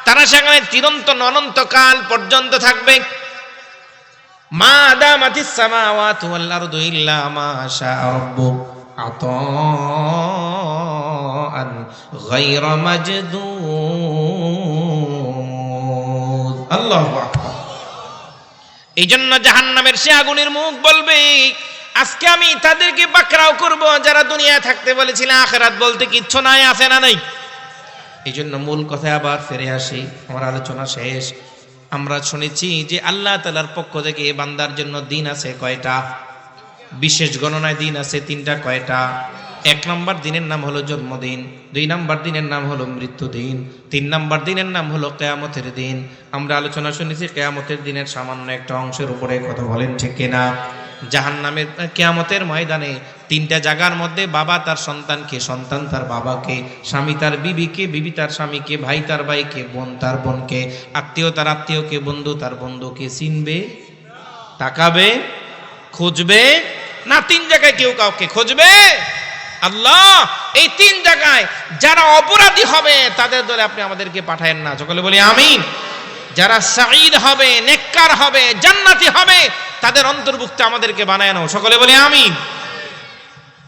তারা সেখানে চিরন্তন অনন্তকাল পর্যন্ত থাকবে। মা দামাতিস সামাওয়াতু ওয়াল আরদু ইল্লা মা শাআ রাব্বুক আতাআন গায়রা মাজদুদ। আল্লাহু আকবার। এই জন্য জাহান্নামের সে আগুনের মুখ বলবে আজকে আমি তাদেরকে পাকড়াও করব যারা দুনিয়ায় থাকতে বলেছিল আখিরাত বলতে কিচ্ছু নাই, আছে না নাই? এই জন্য মূল কথায় আবার ফিরে আসি, আমার আলোচনা শেষ। আমরা শুনেছি যে আল্লাহ তাআলার পক্ষ থেকে বান্দার জন্য দিন আছে কয়টা? বিশেষ গণনায় দিন আছে 3টা। কয়টা? 1 নম্বর দিনের নাম হলো জন্মদিন, 2 নম্বর দিনের নাম হলো মৃত্যুদিন, 3 নম্বর দিনের নাম হলো কিয়ামতের দিন। আমরা আলোচনা শুনেছি কিয়ামতের দিনের সামান্য একটা অংশের উপরে, কথা বলেন ঠিক কিনা? জাহান্নামের কিয়ামতের ময়দানে 3টা জায়গার মধ্যে বাবা তার সন্তানকে, সন্তান তার বাবাকে, স্বামী তার বিবিকে, বিবি তার স্বামীকে, ভাই তার ভাইকে, বোন তার বোনকে, আত্মীয় তার আত্মীয়কে, বন্ধু তার বন্ধুকে চিনবে, তাকাবে, খুঁজবে না? 3 জায়গায় কেউ কাউকে খুঁজবে? আল্লাহ এই তিন জায়গায় যারা অপরাধী হবে তাদের দলে আপনি আমাদেরকে পাঠায়েন না, সকলে বলি আমিন। যারা সাঈদ হবে, নেককার হবে, জান্নাতি হবে, তাদের অন্তর্ভুক্ত আমাদেরকে বানায় নাও, সকলে বলি আমিন।